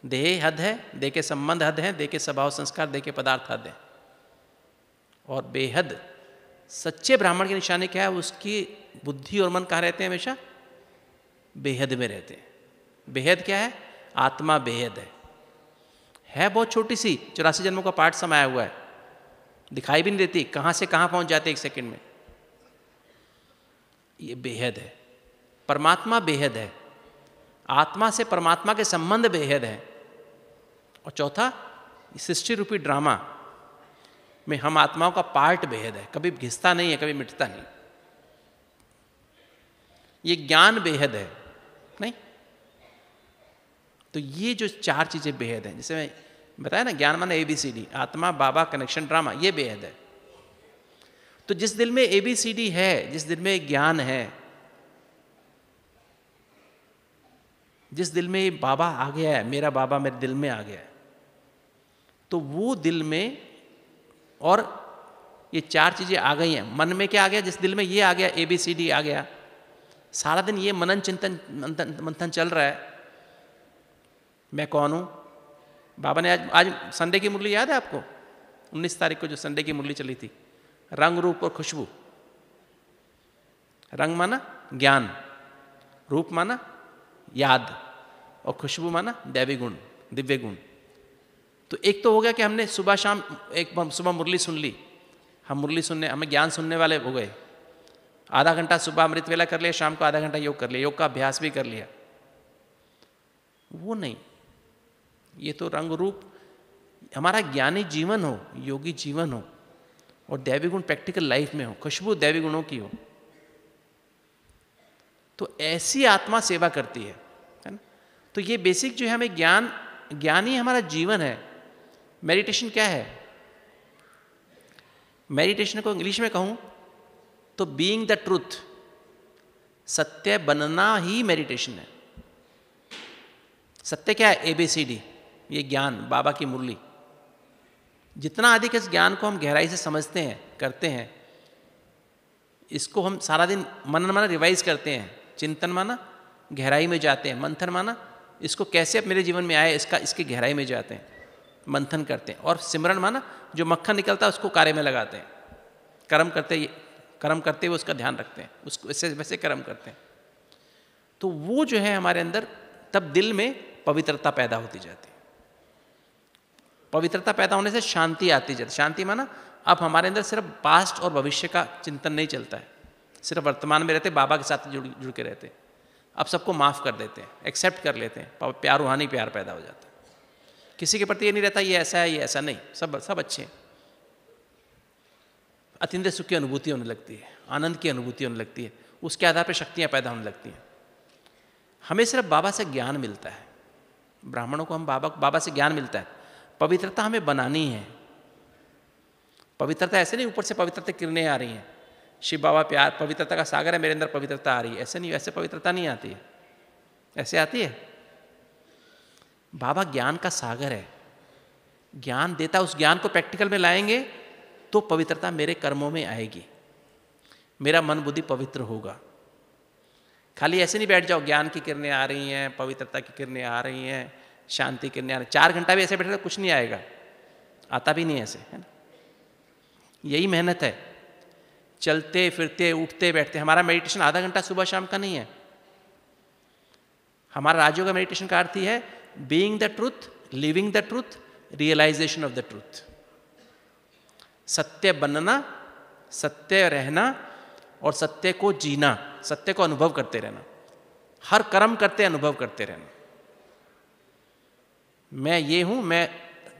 देह हद है, देह के संबंध हद है, देह के स्वभाव संस्कार, देह के पदार्थ हद है। और बेहद, सच्चे ब्राह्मण की निशानी क्या है? उसकी बुद्धि और मन कहाँ रहते हैं? हमेशा बेहद में रहते हैं। बेहद क्या है? आत्मा बेहद है बहुत छोटी सी, 84 जन्मों का पाठ समाया हुआ है, दिखाई भी नहीं देती, कहाँ से कहाँ पहुँच जाते 1 सेकंड में। ये बेहद है। परमात्मा बेहद है, आत्मा से परमात्मा के संबंध बेहद है। और चौथा, सृष्टि रूपी ड्रामा में हम आत्माओं का पार्ट बेहद है, कभी घिसता नहीं है, कभी मिटता नहीं। ये ज्ञान बेहद है, नहीं? तो ये जो 4 चीजें बेहद हैं, जैसे मैं बताया ना, ज्ञान माने ABCD, आत्मा, बाबा, कनेक्शन, ड्रामा, ये बेहद है। तो जिस दिल में ABCD है, जिस दिल में ज्ञान है, जिस दिल में बाबा आ गया है, मेरा बाबा मेरे दिल में आ गया है, तो वो दिल में, और ये 4 चीजें आ गई हैं। मन में क्या आ गया? जिस दिल में ये आ गया, ABCD आ गया, सारा दिन ये मनन चिंतन मंथन चल रहा है, मैं कौन हूं, बाबा ने आज संडे की मुरली याद है आपको? 19 तारीख को जो संडे की मुरली चली थी, रंग रूप और खुशबू। रंग माना ज्ञान, रूप माना याद, और खुशबू माना दैवी गुण, दिव्य गुण। तो एक तो हो गया कि हमने सुबह शाम एक सुबह मुरली सुन ली, हम मुरली सुनने, हमें ज्ञान सुनने वाले हो गए। आधा घंटा सुबह अमृत वेला कर लिया, शाम को आधा घंटा योग कर लिया, योग का अभ्यास भी कर लिया। वो नहीं, ये तो रंग रूप हमारा ज्ञानी जीवन हो, योगी जीवन हो, और दैवी गुण प्रैक्टिकल लाइफ में हो, खुशबू दैवी गुणों की हो, तो ऐसी आत्मा सेवा करती है ना। तो ये बेसिक जो है हमें ज्ञान ही हमारा जीवन है। मेडिटेशन क्या है? मेडिटेशन को इंग्लिश में कहूं तो बीइंग द ट्रूथ, सत्य बनना ही मेडिटेशन है। सत्य क्या है? ABCD, ये ज्ञान, बाबा की मुरली। जितना अधिक इस ज्ञान को हम गहराई से समझते हैं, करते हैं, इसको हम सारा दिन मनन माना रिवाइज करते हैं, चिंतन माना गहराई में जाते हैं, मंथन माना इसको कैसे अब मेरे जीवन में आए, इसकी गहराई में जाते हैं, मंथन करते हैं, और सिमरन माना जो मक्खन निकलता है उसको कार्य में लगाते हैं, कर्म करते हुए उसका ध्यान रखते हैं, उसको वैसे कर्म करते हैं। तो वो जो है हमारे अंदर, तब दिल में पवित्रता पैदा होती जाती है। पवित्रता पैदा होने से शांति आती जाती। शांति माना अब हमारे अंदर सिर्फ पास्ट और भविष्य का चिंतन नहीं चलता है, सिर्फ वर्तमान में रहते, बाबा के साथ जुड़ के रहते। अब सबको माफ़ कर देते हैं, एक्सेप्ट कर लेते हैं, प्यार, रूहानी प्यार पैदा हो जाता है। किसी के प्रति ये नहीं रहता ये ऐसा है, ये ऐसा नहीं, सब अच्छे हैं। अतिंद्रिय सुख की अनुभूति होने लगती है, आनंद की अनुभूति होने लगती है, उसके आधार पर शक्तियाँ पैदा होने लगती हैं। हमें सिर्फ बाबा से ज्ञान मिलता है, ब्राह्मणों को हम बाबा से ज्ञान मिलता है। पवित्रता हमें बनानी है। पवित्रता ऐसे नहीं ऊपर से पवित्रता किरणें आ रही हैं, शिव बाबा प्यार पवित्रता का सागर है, मेरे अंदर पवित्रता आ रही है, ऐसे नहीं, ऐसे पवित्रता नहीं आती है। ऐसे आती है? बाबा ज्ञान का सागर है, ज्ञान देता, उस ज्ञान को प्रैक्टिकल में लाएंगे तो पवित्रता मेरे कर्मों में आएगी, मेरा मन बुद्धि पवित्र होगा। खाली ऐसे नहीं बैठ जाओ, ज्ञान की किरणें आ रही हैं, पवित्रता की किरणें आ रही हैं, शांति की किरणें आ रही हैं, 4 घंटा भी ऐसे बैठे तो कुछ नहीं आएगा, आता भी नहीं ऐसे, है ना। यही मेहनत है, चलते फिरते उठते बैठते। हमारा मेडिटेशन आधा घंटा सुबह शाम का नहीं है। हमारा राजयोग का मेडिटेशन का अर्थ ही है being the truth, living the truth, realisation of the truth. सत्य बनना, सत्य रहना और सत्य को जीना, सत्य को अनुभव करते रहना, हर कर्म करते अनुभव करते रहना। मैं ये हूं, मैं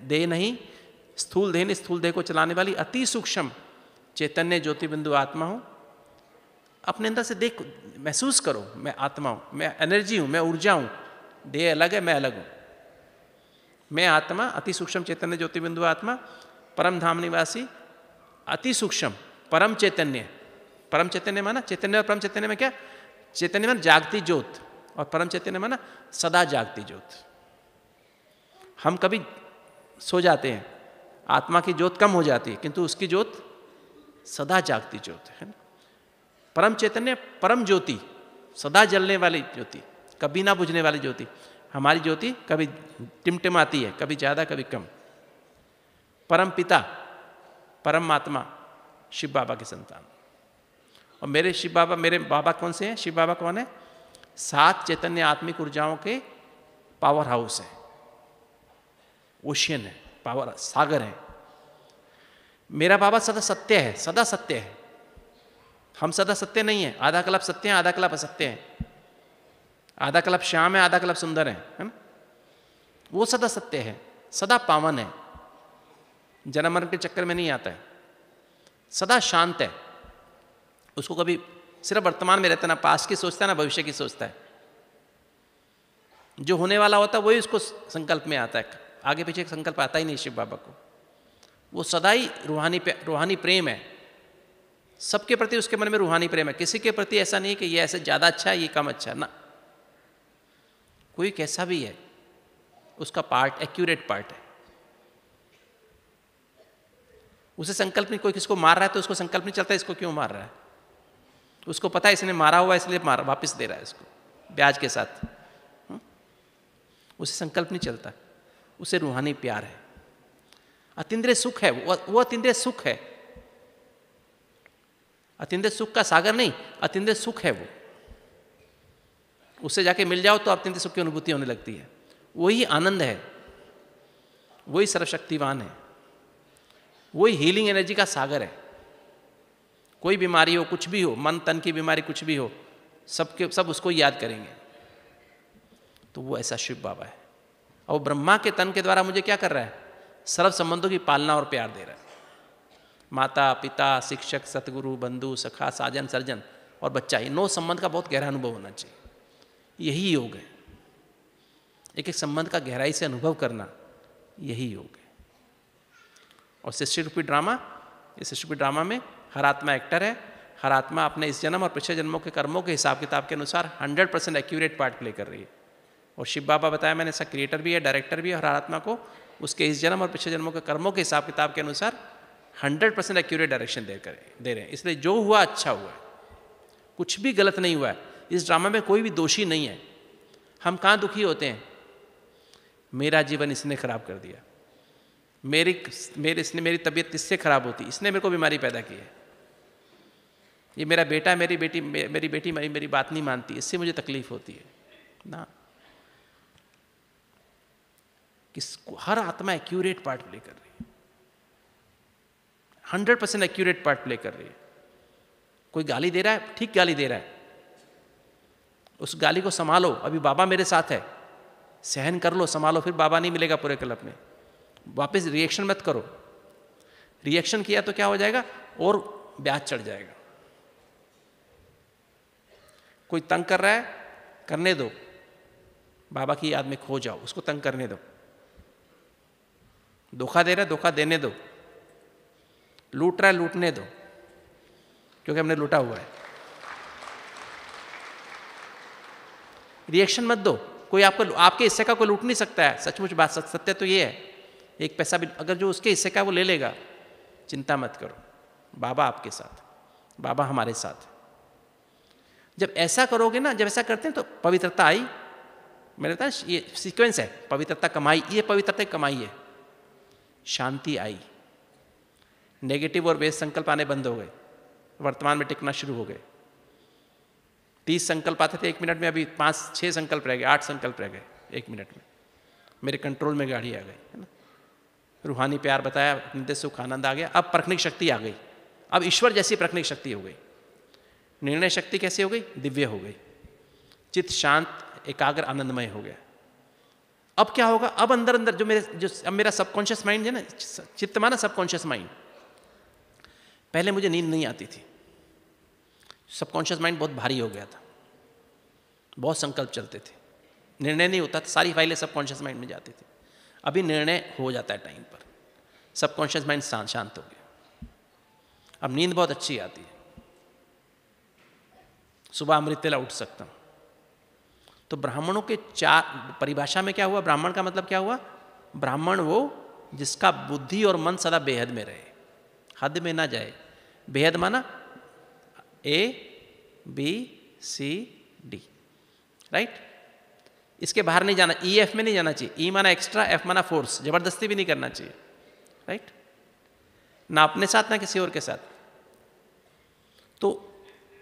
देह नहीं, स्थूल देह नहीं, स्थूल देह को चलाने वाली अति सूक्ष्म चैतन्य ज्योति बिंदु आत्मा हूं। अपने अंदर से देख, महसूस करो, मैं आत्मा हूं, मैं एनर्जी हूं, मैं ऊर्जा हूं। देह अलग है, मैं अलग हूं। मैं आत्मा, अति सूक्ष्म चैतन्य ज्योति बिंदु आत्मा, परम धाम निवासी, अति सूक्ष्म परम चैतन्य। परम चैतन्य माना, चैतन्य और परम चैतन्य में क्या? चैतन्य माना जागती ज्योत, और परम चैतन्य माना सदा जागती ज्योत। हम कभी सो जाते हैं, आत्मा की ज्योत कम हो जाती है, किंतु उसकी ज्योत सदा जागती ज्योत है ना। परम चैतन्य, परम ज्योति, सदा जलने वाली ज्योति, कभी ना बुझने वाली ज्योति। हमारी ज्योति कभी टिमटिमाती है, कभी ज़्यादा कभी कम। परम पिता, परम आत्मा, शिव बाबा की संतान। और मेरे शिव बाबा, मेरे बाबा कौन से हैं? शिव बाबा कौन है? 7 चैतन्य आत्मिक ऊर्जाओं के पावर हाउस है, ओशियन है, पावर सागर है। मेरा बाबा सदा सत्य है, सदा सत्य है। हम सदा सत्य नहीं है, आधा कल्प सत्य है, आधा कल्प असत्य है, आधा कल्प श्याम है, आधा कल्प सुंदर है ना। वो सदा सत्य है, सदा पावन है, जन्म मरण के चक्कर में नहीं आता है, सदा शांत है। उसको कभी सिर्फ वर्तमान में रहता है, ना पास्ट की सोचता है ना भविष्य की सोचता है। जो होने वाला होता है वही उसको संकल्प में आता है, आगे पीछे संकल्प आता ही नहीं शिव बाबा को। वो सदा ही रूहानी प्रेम है, सबके प्रति उसके मन में रूहानी प्रेम है। किसी के प्रति ऐसा नहीं कि ये ऐसे ज़्यादा अच्छा है, ये कम अच्छा है ना। कोई कैसा भी है, उसका पार्ट एक्यूरेट पार्ट है। उसे संकल्प नहीं, कोई किसको मार रहा है तो उसको संकल्प नहीं चलता इसको क्यों मार रहा है। उसको पता है इसने मारा हुआ इसलिए वापस दे रहा है इसको ब्याज के साथ। उसे संकल्प नहीं चलता। उसे रूहानी प्यार है। अतीन्द्रिय सुख है वो अतीन्द्रिय सुख है, अतीन्द्रिय सुख का सागर नहीं, अतीन्द्रिय सुख है वो। उससे जाके मिल जाओ तो अत्यंत सुख की अनुभूति होने लगती है। वही आनंद है, वही सर्वशक्तिवान है, वही हीलिंग एनर्जी का सागर है। कोई बीमारी हो, कुछ भी हो, मन तन की बीमारी कुछ भी हो, सब उसको याद करेंगे। तो वो ऐसा शिव बाबा है। और ब्रह्मा के तन के द्वारा मुझे क्या कर रहा है? सर्व संबंधों की पालना और प्यार दे रहा है। माता पिता शिक्षक सतगुरु बंधु सखा साजन सर्जन और बच्चा, ये 9 संबंध का बहुत गहरा अनुभव होना चाहिए। यही योग है, एक एक संबंध का गहराई से अनुभव करना, यही योग है। और सृष्टि रूपी ड्रामा, इस सृष्टि रूपी ड्रामा में हर आत्मा एक्टर है। हर आत्मा अपने इस जन्म और पिछले जन्मों के कर्मों के हिसाब किताब के अनुसार 100% एक्यूरेट पार्ट प्ले कर रही है। और शिव बाबा बताया मैंने, ऐसा क्रिएटर भी है, डायरेक्टर भी है। हर आत्मा को उसके इस जन्म और पिछले जन्मों के कर्मों के हिसाब किताब के अनुसार 100% एक्यूरेट डायरेक्शन दे रहे हैं। इसलिए जो हुआ अच्छा हुआ है, कुछ भी गलत नहीं हुआ है। इस ड्रामा में कोई भी दोषी नहीं है। हम कहाँ दुखी होते हैं? मेरा जीवन इसने खराब कर दिया, मेरी तबीयत किससे खराब होती, इसने मेरे को बीमारी पैदा की है, ये मेरा बेटा मेरी बेटी मेरी बात नहीं मानती, इससे मुझे तकलीफ होती है ना। किसको? हर आत्मा एक्यूरेट पार्ट प्ले कर रही है, 100% एक्यूरेट पार्ट प्ले कर रही है। कोई गाली दे रहा है, ठीक गाली दे रहा है, उस गाली को संभालो। अभी बाबा मेरे साथ है, सहन कर लो, संभालो, फिर बाबा नहीं मिलेगा पूरे क्लब में। वापस रिएक्शन मत करो। रिएक्शन किया तो क्या हो जाएगा? और ब्याज चढ़ जाएगा। कोई तंग कर रहा है, करने दो, बाबा की याद में खो जाओ, उसको तंग करने दो। धोखा दे रहा है, धोखा देने दो। लूट रहा है, लूटने दो, क्योंकि हमने लूटा हुआ है। रिएक्शन मत दो। कोई आपके हिस्से का कोई लूट नहीं सकता है। सचमुच बात, सत्य तो ये है, एक पैसा भी अगर जो उसके हिस्से का वो ले लेगा, चिंता मत करो, बाबा आपके साथ, बाबा हमारे साथ। जब ऐसा करोगे ना, जब ऐसा करते हैं तो पवित्रता आई। मैंने बताया ये सीक्वेंस है, पवित्रता कमाई, ये पवित्रता कमाई है। शांति आई, नेगेटिव और वेस्ट संकल्प आने बंद हो गए, वर्तमान में टिकना शुरू हो गए। 30 संकल्प आते थे 1 मिनट में, अभी 5-6 संकल्प रह गए, 8 संकल्प रह गए 1 मिनट में। मेरे कंट्रोल में गाड़ी आ गई, है ना। रूहानी प्यार बताया, नित्य सुख आनंद आ गया। अब परखने शक्ति आ गई, अब ईश्वर जैसी परखने शक्ति हो गई। निर्णय शक्ति कैसे हो गई? दिव्य हो गई। चित्त शांत एकाग्र आनंदमय हो गया। अब क्या होगा? अब अंदर अंदर अब मेरा सबकॉन्शियस माइंड है ना, चित्त माना सबकॉन्शियस माइंड। पहले मुझे नींद नहीं आती थी, सबकॉन्शियस माइंड बहुत भारी हो गया था, बहुत संकल्प चलते थे, निर्णय नहीं होता था, सारी फाइलें सबकॉन्शियस माइंड में जाती थी। अभी निर्णय हो जाता है टाइम पर, सबकॉन्शियस माइंड शांत हो गया। अब नींद बहुत अच्छी आती है, सुबह अमृत वेला उठ सकता हूँ। तो ब्राह्मणों के 4 परिभाषा में क्या हुआ? ब्राह्मण का मतलब क्या हुआ? ब्राह्मण वो जिसका बुद्धि और मन सदा बेहद में रहे, हद में ना जाए। बेहद माना A, B, C, D, right. इसके बाहर नहीं जाना, E, F में नहीं जाना चाहिए। E माना एक्स्ट्रा, F माना फोर्स, जबरदस्ती भी नहीं करना चाहिए, राइट। ना अपने साथ ना किसी और के साथ। तो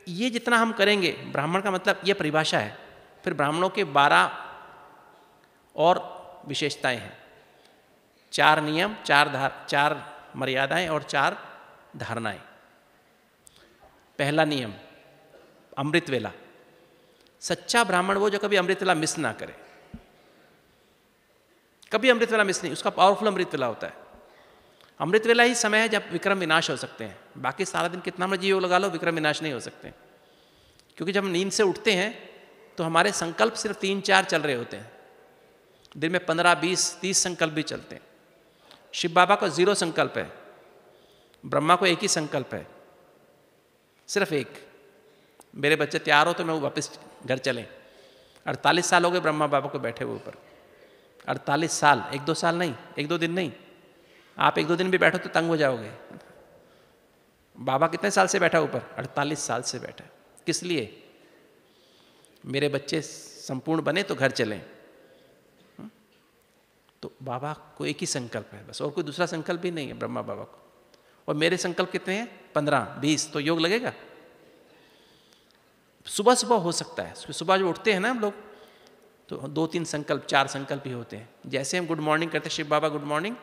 ये जितना हम करेंगे, ब्राह्मण का मतलब ये परिभाषा है। फिर ब्राह्मणों के 12 और विशेषताएं हैं, 4 नियम, 4 मर्यादाएं और 4 धारणाएं। पहला नियम अमृत वेला। सच्चा ब्राह्मण वो जो कभी अमृत वेला मिस ना करे, कभी अमृत वेला मिस नहीं, उसका पावरफुल अमृत वेला होता है। अमृत वेला ही समय है जब विक्रम विनाश हो सकते हैं। बाकी सारा दिन कितना मर्जी योग लगा लो, विक्रम विनाश नहीं हो सकते। क्योंकि जब हम नींद से उठते हैं तो हमारे संकल्प सिर्फ 3-4 चल रहे होते हैं। दिन में 15, 20, 30 संकल्प भी चलते हैं। शिव बाबा को 0 संकल्प है, ब्रह्मा को 1 ही संकल्प है, सिर्फ 1। मेरे बच्चे तैयार हो तो मैं वापस घर चलें। 48 साल हो गए ब्रह्मा बाबा को बैठे हुए ऊपर। 48 साल, 1-2 साल नहीं, 1-2 दिन नहीं। आप 1-2 दिन भी बैठो तो तंग हो जाओगे। बाबा कितने साल से बैठा ऊपर? 48 साल से बैठा। किस लिए? मेरे बच्चे संपूर्ण बने तो घर चलें। तो बाबा को एक ही संकल्प है बस, और कोई दूसरा संकल्प भी नहीं है ब्रह्मा बाबा को। और मेरे संकल्प कितने हैं? 15-20। तो योग लगेगा? सुबह सुबह हो सकता है, सुबह जो उठते हैं ना हम लोग, तो 2-3 संकल्प 4 संकल्प ही होते हैं। जैसे हम गुड मॉर्निंग करते हैं, शिव बाबा गुड मॉर्निंग,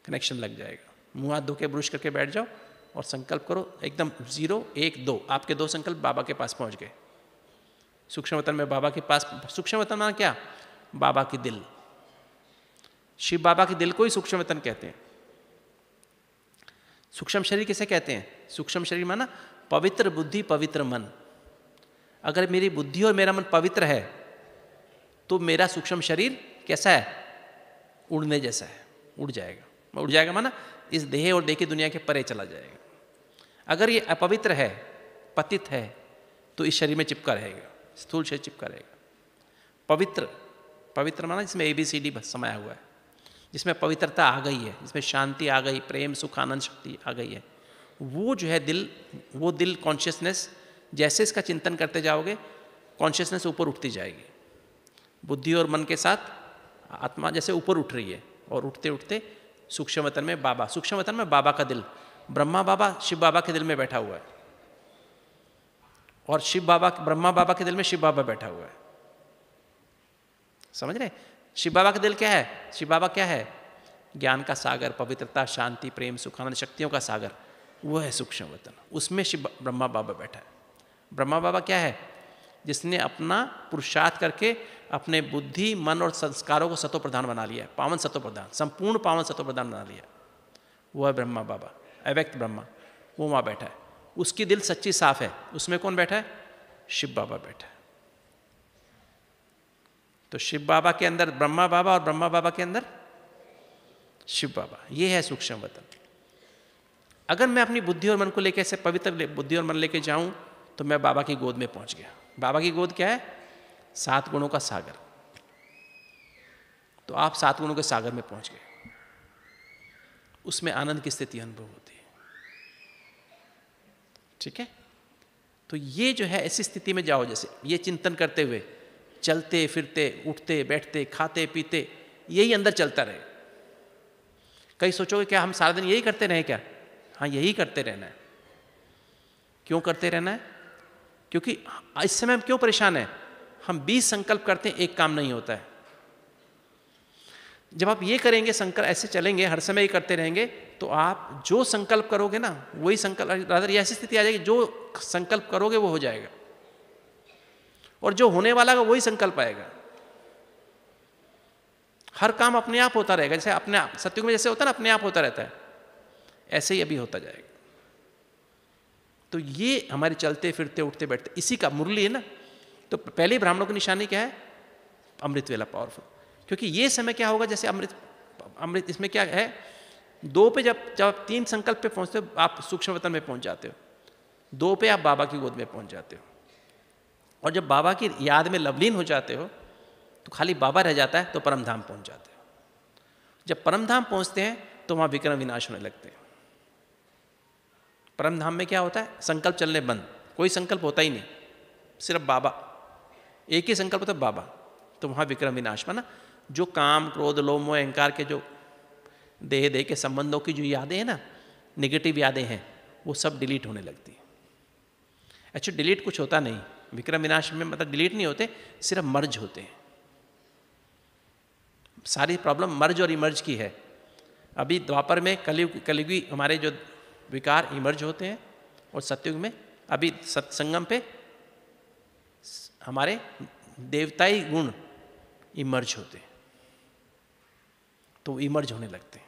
कनेक्शन लग जाएगा। मुंह हाथ धो के ब्रश करके बैठ जाओ और संकल्प करो एकदम 0, 1, 2। आपके 2 संकल्प बाबा के पास पहुंच गए। सूक्ष्म वतन में बाबा के पास। सूक्ष्म वतन माना क्या? बाबा की दिल। शिव बाबा की दिल को ही सूक्ष्म वतन कहते हैं। सूक्ष्म शरीर किसे कहते हैं? सूक्ष्म शरीर माना पवित्र बुद्धि पवित्र मन। अगर मेरी बुद्धि और मेरा मन पवित्र है तो मेरा सूक्ष्म शरीर कैसा है? उड़ने जैसा है, उड़ जाएगा। उड़ जाएगा माना इस देह और देह की दुनिया के परे चला जाएगा। अगर ये अपवित्र है, पतित है, तो इस शरीर में चिपका रहेगा, स्थूल शरीर चिपका रहेगा। पवित्र, पवित्र माना जिसमें ABCD समाया हुआ है, जिसमें पवित्रता आ गई है, जिसमें शांति आ गई, प्रेम सुख आनंद शक्ति आ गई है, वो जो है दिल, वो दिल कॉन्शियसनेस, जैसे इसका चिंतन करते जाओगे कॉन्शियसनेस ऊपर उठती जाएगी। बुद्धि और मन के साथ आत्मा जैसे ऊपर उठ रही है, और उठते उठते सूक्ष्म वतन में बाबा, सूक्ष्म वतन में बाबा का दिल, ब्रह्मा बाबा शिव बाबा के दिल में बैठा हुआ है, और शिव बाबा, ब्रह्मा बाबा के दिल में शिव बाबा बैठा हुआ है। समझ रहे? शिव बाबा का दिल क्या है? शिव बाबा क्या है? ज्ञान का सागर, पवित्रता, शांति, प्रेम सुख आनंद शक्तियों का सागर, वो है सूक्ष्म वतन। उसमें शिव ब्रह्मा बाबा बैठा है। ब्रह्मा बाबा क्या है? जिसने अपना पुरुषार्थ करके अपने बुद्धि मन और संस्कारों को सतो प्रधान बना लिया, पावन सतो प्रधान, संपूर्ण पावन सतो प्रधान बना लिया। वो है ब्रह्मा बाबा, अव्यक्त ब्रह्मा, वो वहाँ बैठा है। उसकी दिल सच्ची साफ है। उसमें कौन बैठा है? शिव बाबा बैठा है। तो शिव बाबा के अंदर ब्रह्मा बाबा और ब्रह्मा बाबा के अंदर शिव बाबा, ये है सूक्ष्म वतन। अगर मैं अपनी बुद्धि और मन को लेकर ऐसे पवित्र बुद्धि और मन लेके जाऊं तो मैं बाबा की गोद में पहुंच गया। बाबा की गोद क्या है? 7 गुणों का सागर। तो आप 7 गुणों के सागर में पहुंच गए। उसमें आनंद की स्थिति अनुभव होती है। ठीक है? तो ये जो है ऐसी स्थिति में जाओ, जैसे ये चिंतन करते हुए चलते फिरते उठते बैठते खाते पीते यही अंदर चलता रहे। कई सोचोगे क्या हम सारा दिन यही करते रहे क्या? हाँ, यही करते रहना है। क्यों करते रहना है? क्योंकि इस समय हम क्यों परेशान हैं? हम 20 संकल्प करते हैं, एक काम नहीं होता है। जब आप ये करेंगे, संकल्प ऐसे चलेंगे, हर समय ये करते रहेंगे, तो आप जो संकल्प करोगे ना वही संकल्प, रादर ये ऐसी स्थिति आ जाएगी, जो संकल्प करोगे वो हो जाएगा, और जो होने वाला है वही संकल्प आएगा। हर काम अपने आप होता रहेगा। जैसे अपने आप सत्युग में जैसे होता है ना, अपने आप होता रहता है, ऐसे ही अभी होता जाएगा। तो ये हमारे चलते फिरते उठते बैठते इसी का मुरली है ना। तो पहले ब्राह्मणों की निशानी क्या है? अमृत वेला, पावरफुल। क्योंकि ये समय क्या होगा, जैसे अमृत इसमें क्या है, 2 पे जब आप 3 संकल्प पे पहुंचते हो आप सूक्ष्म वतन में पहुंच जाते हो, 2 पे आप बाबा की गोद में पहुंच जाते हो, और जब बाबा की याद में लवलीन हो जाते हो तो खाली बाबा रह जाता है, तो परम धाम पहुंच जाते हो। जब परम धाम पहुंचते हैं तो वहां विक्रम विनाश होने लगते हैं। परम धाम में क्या होता है? संकल्प चलने बंद, कोई संकल्प होता ही नहीं, सिर्फ बाबा, एक ही संकल्प होता है बाबा। तो वहां विक्रम विनाश माना जो काम क्रोध लोभ मोह अहंकार के जो देह के संबंधों की जो यादें हैं ना, नेगेटिव यादें हैं, वो सब डिलीट होने लगती है। एक्चुअली डिलीट कुछ होता नहीं, विक्रम विनाश में मतलब डिलीट नहीं होते, सिर्फ मर्ज होते हैं। सारी प्रॉब्लम मर्ज और इमर्ज की है। अभी द्वापर में कलयुगी हमारे जो विकार इमर्ज होते हैं, और सतयुग में अभी सत्संगम पे हमारे देवताई गुण इमर्ज होते हैं, तो इमर्ज होने लगते हैं,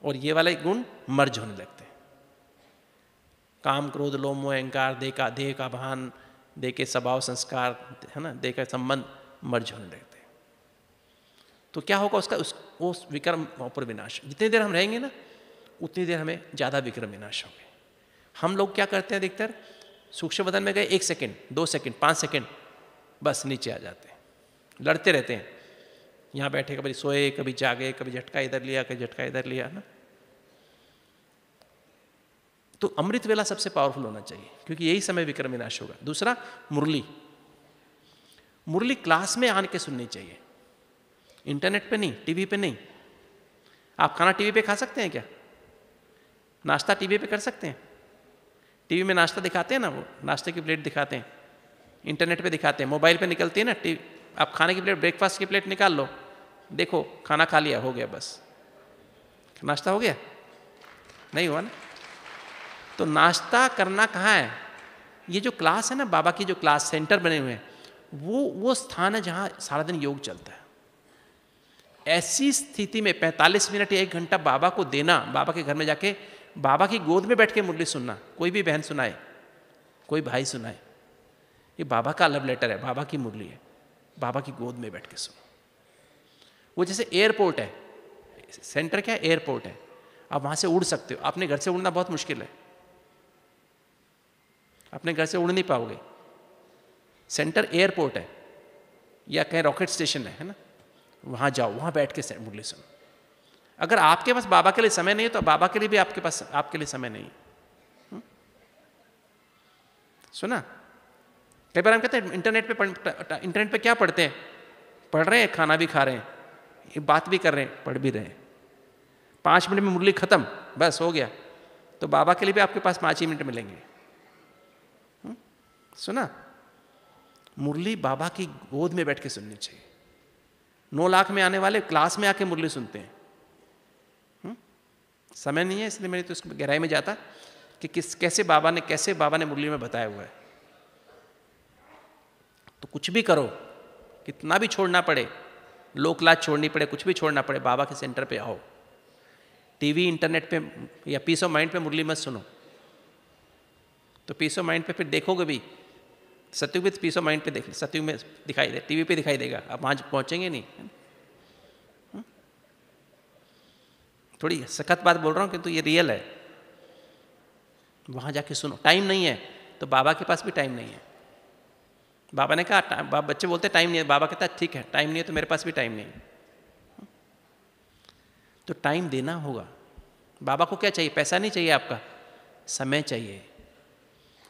और ये वाले गुण मर्ज होने लगते हैं। काम क्रोध लोभ मोह अहंकार, देह का भान, देह के स्वभाव संस्कार है ना, देह का संबंध मर्ज होने लगते हैं। तो क्या होगा उसका वो विक्रम और विनाश। जितनी देर हम रहेंगे ना उतनी देर हमें ज़्यादा विक्रम विनाश होंगे। हम लोग क्या करते हैं अधिकतर, सूक्ष्म वतन में गए 1 सेकेंड 2 सेकेंड 5 सेकेंड बस नीचे आ जाते हैं, लड़ते रहते हैं। यहाँ बैठे कभी सोए कभी जागे, कभी झटका इधर लिया कभी झटका इधर लिया ना। तो अमृत वेला सबसे पावरफुल होना चाहिए, क्योंकि यही समय विक्रम विनाश होगा। दूसरा मुरली, मुरली क्लास में आने के सुननी चाहिए। इंटरनेट पे नहीं, टीवी पे नहीं। आप खाना टीवी पे खा सकते हैं क्या? नाश्ता टीवी पे कर सकते हैं? टीवी में नाश्ता दिखाते हैं ना, वो नाश्ते की प्लेट दिखाते हैं, इंटरनेट पे दिखाते हैं, मोबाइल पे निकलती है ना टीवी। आप खाने की प्लेट, ब्रेकफास्ट की प्लेट निकाल लो, देखो खाना खा लिया, हो गया, बस नाश्ता हो गया? नहीं हुआ ना। तो नाश्ता करना कहाँ है? ये जो क्लास है ना, बाबा की जो क्लास सेंटर बने हुए हैं, वो स्थान है जहाँ सारा दिन योग चलता है। ऐसी स्थिति में 45 मिनट या 1 घंटा बाबा को देना, बाबा के घर में जाके बाबा की गोद में बैठ के मुरली सुनना, कोई भी बहन सुनाए, कोई भाई सुनाए, ये बाबा का लव लेटर है, बाबा की मुरली है, बाबा की गोद में बैठ के सुनो। वो जैसे एयरपोर्ट है, सेंटर क्या है? एयरपोर्ट है। आप वहाँ से उड़ सकते हो। अपने घर से उड़ना बहुत मुश्किल है, अपने घर से उड़ नहीं पाओगे। सेंटर एयरपोर्ट है या कहीं रॉकेट स्टेशन है ना, वहाँ जाओ, वहाँ बैठ के मुरली सुनो। अगर आपके पास बाबा के लिए समय नहीं है तो बाबा के लिए भी आपके पास आपके लिए समय नहीं है। सुना? कई बार हम कहते हैं इंटरनेट पे क्या पढ़ते हैं? पढ़ रहे हैं, खाना भी खा रहे हैं, ये बात भी कर रहे हैं, पढ़ भी रहे हैं। 5 मिनट में मुरली खत्म, बस हो गया। तो बाबा के लिए भी आपके पास 5 ही मिनट मिलेंगे। सुना? मुरली बाबा की गोद में बैठ के सुननी चाहिए। 9 लाख में आने वाले क्लास में आके मुरली सुनते हैं। समय नहीं है इसलिए मेरी तो इसको गहराई में जाता कि कैसे बाबा ने मुरली में बताया हुआ है। तो कुछ भी करो, कितना भी छोड़ना पड़े, लोक लाज छोड़नी पड़े, कुछ भी छोड़ना पड़े, बाबा के सेंटर पे आओ। टीवी इंटरनेट पे या पीस ऑफ माइंड पे मुरली मत सुनो। तो पीस ऑफ माइंड पे फिर देखोगे भी, सतयुग में पीस ऑफ माइंड पे देख, सतयुग में दिखाई दे, टीवी पे दिखाई देगा, आप वहाँ पहुँचेंगे नहीं। थोड़ी सख्त बात बोल रहा हूँ किंतु ये रियल है। वहाँ जाके सुनो। टाइम नहीं है तो बाबा के पास भी टाइम नहीं है। बाबा ने कहा, बच्चे बोलते टाइम नहीं है, बाबा कहता है ठीक है, टाइम नहीं है तो मेरे पास भी टाइम नहीं है। तो टाइम देना होगा। बाबा को क्या चाहिए? पैसा नहीं चाहिए आपका, समय चाहिए।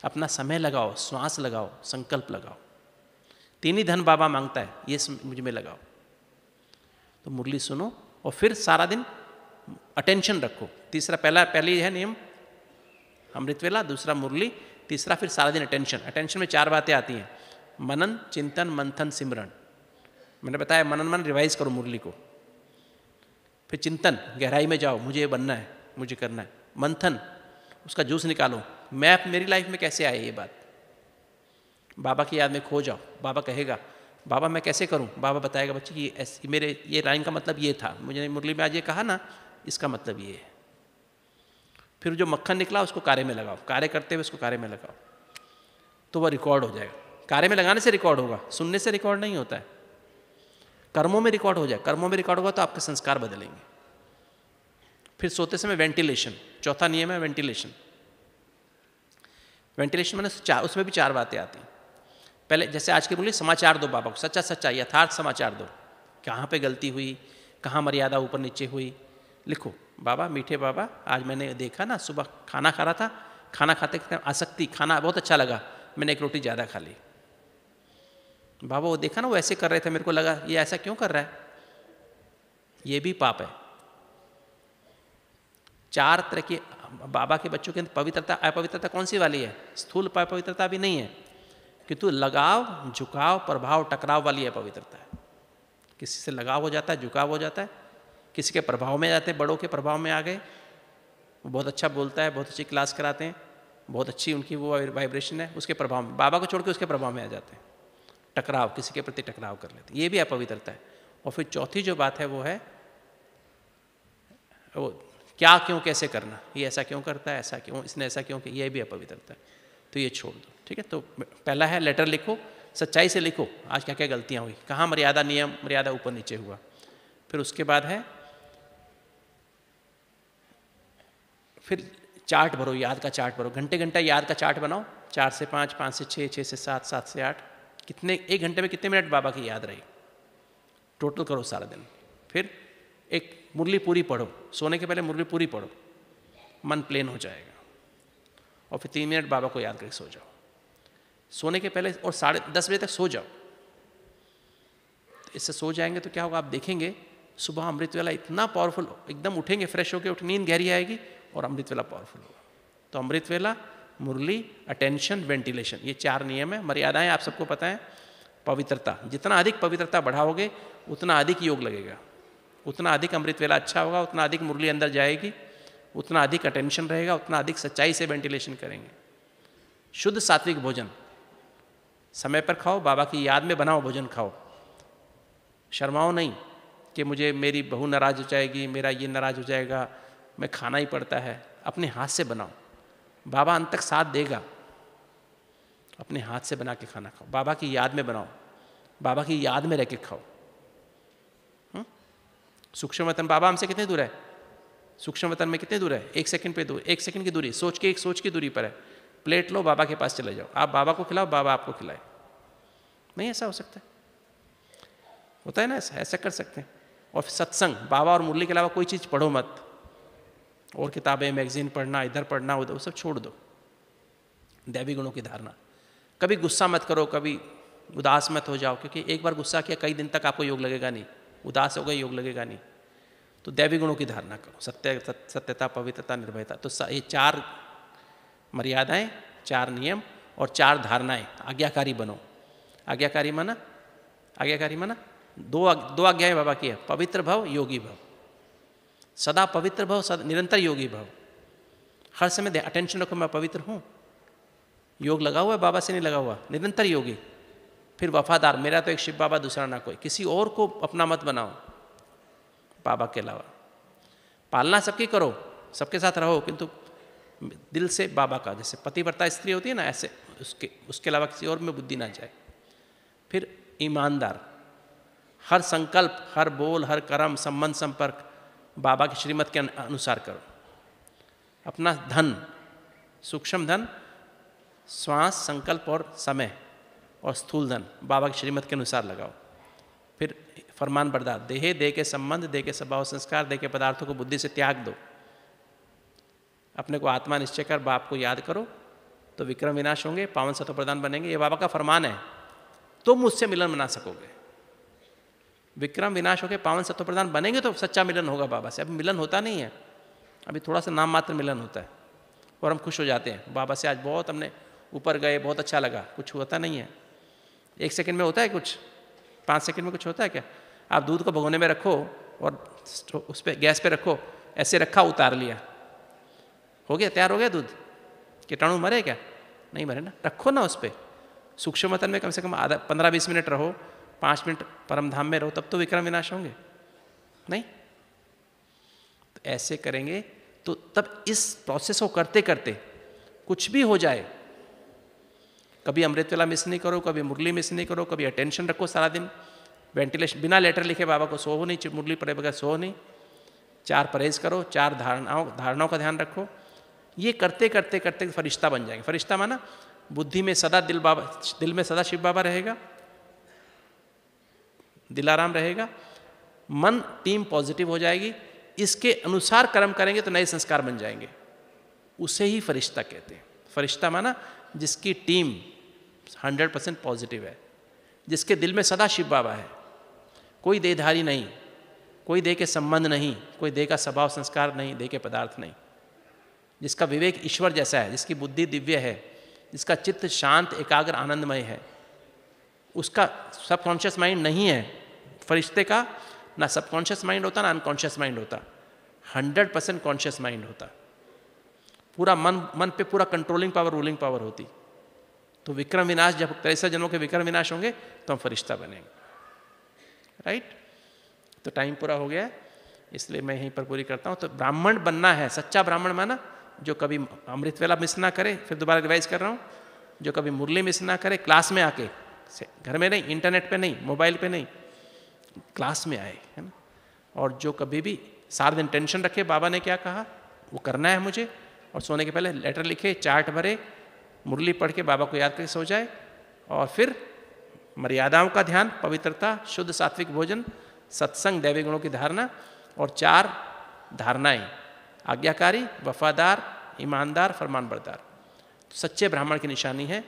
अपना समय लगाओ, श्वास लगाओ, संकल्प लगाओ। 3 ही धन बाबा मांगता है, ये मुझ में लगाओ। तो मुरली सुनो और फिर सारा दिन अटेंशन रखो। पहली है नियम अमृत वेला, दूसरा मुरली, तीसरा फिर सारा दिन अटेंशन। अटेंशन में 4 बातें आती हैं: मनन, चिंतन, मंथन, सिमरन। मैंने बताया मनन रिवाइज करो मुरली को। फिर चिंतन, गहराई में जाओ, मुझे ये बनना है, मुझे करना है। मंथन, उसका जूस निकालो, मेरी लाइफ में कैसे आए ये बात। बाबा की याद में खो जाओ। बाबा कहेगा, बाबा मैं कैसे करूं? बाबा बताएगा, बच्चे कि मेरे ये लाइन का मतलब ये था, मुझे मुरली में आज ये कहा ना, इसका मतलब ये है। फिर जो मक्खन निकला उसको कार्य में लगाओ, कार्य करते हुए उसको कार्य में लगाओ, तो वह रिकॉर्ड हो जाएगा। कार्य में लगाने से रिकॉर्ड होगा, सुनने से रिकॉर्ड नहीं होता है। कर्मों में रिकॉर्ड हो जाए, कर्मों में रिकॉर्ड होगा तो आपके संस्कार बदलेंगे। फिर सोते समय वेंटिलेशन, चौथा नियम है वेंटिलेशन। वेंटिलेशन मैंने उसमें भी 4 बातें आती हैं। पहले जैसे आज की बोली, समाचार दो बाबा को, सच्चा सच्चा यथार्थ समाचार दो। कहाँ पे गलती हुई, कहाँ मर्यादा ऊपर नीचे हुई, लिखो। बाबा, मीठे बाबा, आज मैंने देखा ना, सुबह खाना खा रहा था, खाना खाते खाते आसक्ति, खाना बहुत अच्छा लगा, मैंने 1 रोटी ज़्यादा खा ली। बाबा वो देखा ना, वो ऐसे कर रहे थे, मेरे को लगा ये ऐसा क्यों कर रहा है, ये भी पाप है। 4 तरह की बाबा के बच्चों के अंदर पवित्रता, अपवित्रता कौन सी वाली है? स्थूल पवित्रता भी नहीं है, किंतु लगाव, झुकाव, प्रभाव, टकराव वाली अपवित्रता है। किसी से लगाव हो जाता है, झुकाव हो जाता है, किसी के प्रभाव में जाते हैं, बड़ों के प्रभाव में आ गए, वो बहुत अच्छा बोलता है, बहुत अच्छी क्लास कराते हैं, बहुत अच्छी उनकी वो वाइब्रेशन है, उसके प्रभाव में, बाबा को छोड़ के उसके प्रभाव में आ जाते हैं। टकराव, किसी के प्रति टकराव कर लेते हैं, ये भी अपवित्रता है। और फिर चौथी जो बात है वो है वो क्या, क्यों, कैसे करना, ये ऐसा क्यों करता है, ऐसा क्यों, इसने ऐसा क्यों किया, ये भी अपवित्रता है। तो ये छोड़ दो, ठीक है। तो पहला है लेटर लिखो, सच्चाई से लिखो, आज क्या क्या गलतियाँ हुई, कहाँ मर्यादा, नियम मर्यादा ऊपर नीचे हुआ। फिर उसके बाद है फिर चार्ट भरो, याद का चार्ट भरो, घंटे घंटा याद का चार्ट बनाओ। 4 से 5, 5 से 6, 6 से 7, 7 से 8, कितने 1 घंटे में कितने मिनट बाबा की याद रही, टोटल करो सारा दिन। फिर एक मुरली पूरी पढ़ो, सोने के पहले मुरली पूरी पढ़ो, मन प्लेन हो जाएगा। और फिर 3 मिनट बाबा को याद करके सो जाओ सोने के पहले, और 10:30 बजे तक सो जाओ। इससे सो जाएंगे तो क्या होगा, आप देखेंगे सुबह अमृत वेला इतना पावरफुल, एकदम उठेंगे, फ्रेश होकर उठ, नींद गहरी आएगी और अमृत वेला पावरफुल होगा। तो अमृत वेला, मुरली, अटेंशन, वेंटिलेशन, ये 4 नियम है। मर्यादाएं आप सबको पता है। पवित्रता, जितना अधिक पवित्रता बढ़ाओगे उतना अधिक योग लगेगा, उतना अधिक अमृत वेला अच्छा होगा, उतना अधिक मुरली अंदर जाएगी, उतना अधिक अटेंशन रहेगा, उतना अधिक सच्चाई से वेंटिलेशन करेंगे। शुद्ध सात्विक भोजन समय पर खाओ, बाबा की याद में बनाओ भोजन खाओ, शर्माओ नहीं कि मुझे मेरी बहू नाराज हो जाएगी, मेरा ये नाराज हो जाएगा, मैं खाना ही पड़ता है। अपने हाथ से बनाओ, बाबा अंत तक साथ देगा। अपने हाथ से बना के खाना खाओ, बाबा की याद में बनाओ, बाबा की याद में रह के खाओ। सूक्ष्म वतन बाबा हमसे कितने दूर है? सूक्ष्म वतन में कितने दूर है? 1 सेकंड पे दूर, 1 सेकंड की दूरी, सोच के 1 सोच की दूरी पर है। प्लेट लो, बाबा के पास चले जाओ, आप बाबा को खिलाओ, बाबा आपको खिलाए। नहीं ऐसा हो सकता है? होता है ना ऐसा? ऐसा कर सकते हैं। और सत्संग, बाबा और मुरली के अलावा कोई चीज़ पढ़ो मत, और किताबें, मैगजीन पढ़ना, इधर पढ़ना उधर, वो सब छोड़ दो। दैवी गुणों की धारणा, कभी गुस्सा मत करो, कभी उदास मत हो जाओ, क्योंकि एक बार गुस्सा किया कई दिन तक आपको योग लगेगा नहीं, उदास हो गए योग लगेगा नहीं। तो दैवी गुणों की धारणा करो, सत्यता, पवित्रता, निर्भयता। तो ये 4 मर्यादाएं, 4 नियम और 4 धारणाएं। आज्ञाकारी बनो। आज्ञाकारी माना, आज्ञाकारी माना दो आज्ञाएं बाबा की है, पवित्र भव, योगी भव। सदा पवित्र भव, सदा निरंतर योगी भव। हर समय अटेंशन रखो, मैं पवित्र हूँ, योग लगा हुआ है, बाबा से नहीं लगा हुआ, निरंतर योगी। फिर वफादार, मेरा तो एक शिव बाबा, दूसरा ना कोई, किसी और को अपना मत बनाओ बाबा के अलावा। पालना सबकी करो, सबके साथ रहो, किंतु दिल से बाबा का, जैसे पतिव्रता स्त्री होती है ना, ऐसे उसके अलावा किसी और में बुद्धि ना जाए। फिर ईमानदार, हर संकल्प, हर बोल, हर कर्म, संबंध, संपर्क बाबा की श्रीमत के अनुसार करो। अपना धन, सूक्ष्म धन, श्वास, संकल्प और समय, और स्थूल धन बाबा की श्रीमत के अनुसार लगाओ। फिर फरमान बरदार, देहे दे के संबंध, दे के स्वभाव संस्कार, दे के पदार्थों को बुद्धि से त्याग दो। अपने को आत्मा निश्चय कर बाप को याद करो, तो विक्रम विनाश होंगे, पावन सत्व प्रदान बनेंगे। ये बाबा का फरमान है, तो मुझसे मिलन बना सकोगे। विक्रम विनाश होकर पावन सत्व प्रदान बनेंगे तो सच्चा मिलन होगा बाबा से। अभी मिलन होता नहीं है, अभी थोड़ा सा नाम मात्र मिलन होता है और हम खुश हो जाते हैं, बाबा से आज बहुत हमने ऊपर गए, बहुत अच्छा लगा। कुछ होता नहीं है। 1 सेकंड में होता है कुछ, 5 सेकंड में कुछ होता है क्या? आप दूध को भगोने में रखो और उस पर गैस पे रखो, ऐसे रखा, उतार लिया, हो गया, तैयार हो गया दूध। कीटाणु मरे क्या? नहीं मरे ना, रखो ना उस पर। सूक्ष्म तन में कम से कम 15-20 मिनट रहो, 5 मिनट परम धाम में रहो, तब तो विक्रम विनाश होंगे। नहीं तो ऐसे करेंगे तो तब इस प्रोसेस को करते करते कुछ भी हो जाए, कभी अमृत वेला मिस नहीं करो, कभी मुरली मिस नहीं करो, कभी अटेंशन रखो सारा दिन, वेंटिलेशन, बिना लेटर लिखे बाबा को सो नहीं, मुरली पढ़े बगैर सो नहीं, 4 परहेज करो, 4 धारणाओं का ध्यान रखो। ये करते करते करते फरिश्ता बन जाएंगे। फरिश्ता माना बुद्धि में सदा दिल में सदा शिव बाबा रहेगा, दिलाराम रहेगा, मन टीम पॉजिटिव हो जाएगी, इसके अनुसार कर्म करेंगे तो नए संस्कार बन जाएंगे। उसे ही फरिश्ता कहते हैं। फरिश्ता माना जिसकी टीम 100% पॉजिटिव है, जिसके दिल में सदा शिव बाबा है, कोई देहधारी नहीं, कोई देह के संबंध नहीं, कोई देह का स्वभाव संस्कार नहीं, देह के पदार्थ नहीं, जिसका विवेक ईश्वर जैसा है, जिसकी बुद्धि दिव्य है, जिसका चित्त शांत एकाग्र आनंदमय है, उसका सबकॉन्शियस माइंड नहीं है। फरिश्ते का ना सबकॉन्शियस माइंड होता ना अनकॉन्शियस माइंड होता, 100% कॉन्शियस माइंड होता। पूरा मन पे पूरा कंट्रोलिंग पावर, रूलिंग पावर होती। तो विक्रम विनाश, जब 63 जन्मों के विक्रम विनाश होंगे तो हम फरिश्ता बनेंगे। राइट? तो टाइम पूरा हो गया है, इसलिए मैं यहीं पर पूरी करता हूँ। तो ब्राह्मण बनना है, सच्चा ब्राह्मण माना जो कभी अमृत वेला मिस ना करे, फिर दोबारा रिवाइज कर रहा हूँ, जो कभी मुरली मिस ना करे, क्लास में आके, घर में नहीं, इंटरनेट पे नहीं, मोबाइल पे नहीं, क्लास में आए, है ना। और जो कभी भी सारा दिन टेंशन रखे, बाबा ने क्या कहा वो करना है मुझे, और सोने के पहले लेटर लिखे, चार्ट भरे, मुरली पढ़ के बाबा को याद करके सो जाए। और फिर मर्यादाओं का ध्यान, पवित्रता, शुद्ध सात्विक भोजन, सत्संग, दैवी गुणों की धारणा, और 4 धारणाएं, आज्ञाकारी, वफादार, ईमानदार, फरमानबरदार। तो सच्चे ब्राह्मण की निशानी है।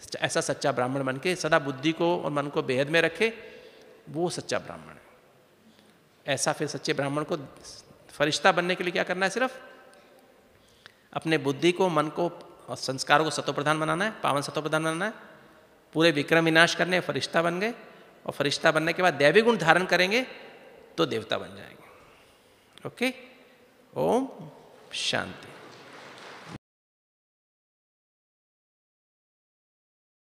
ऐसा सच्चा ब्राह्मण बन के सदा बुद्धि को और मन को बेहद में रखे, वो सच्चा ब्राह्मण है। ऐसा फिर सच्चे ब्राह्मण को फरिश्ता बनने के लिए क्या करना है? सिर्फ अपने बुद्धि को, मन को और संस्कारों को सतोप्रधान बनाना है, पावन सतोप्रधान बनाना है, पूरे विक्रम विनाश करने, फरिश्ता बन गए। और फरिश्ता बनने के बाद दैवी गुण धारण करेंगे तो देवता बन जाएंगे। ओके, ओम शांति।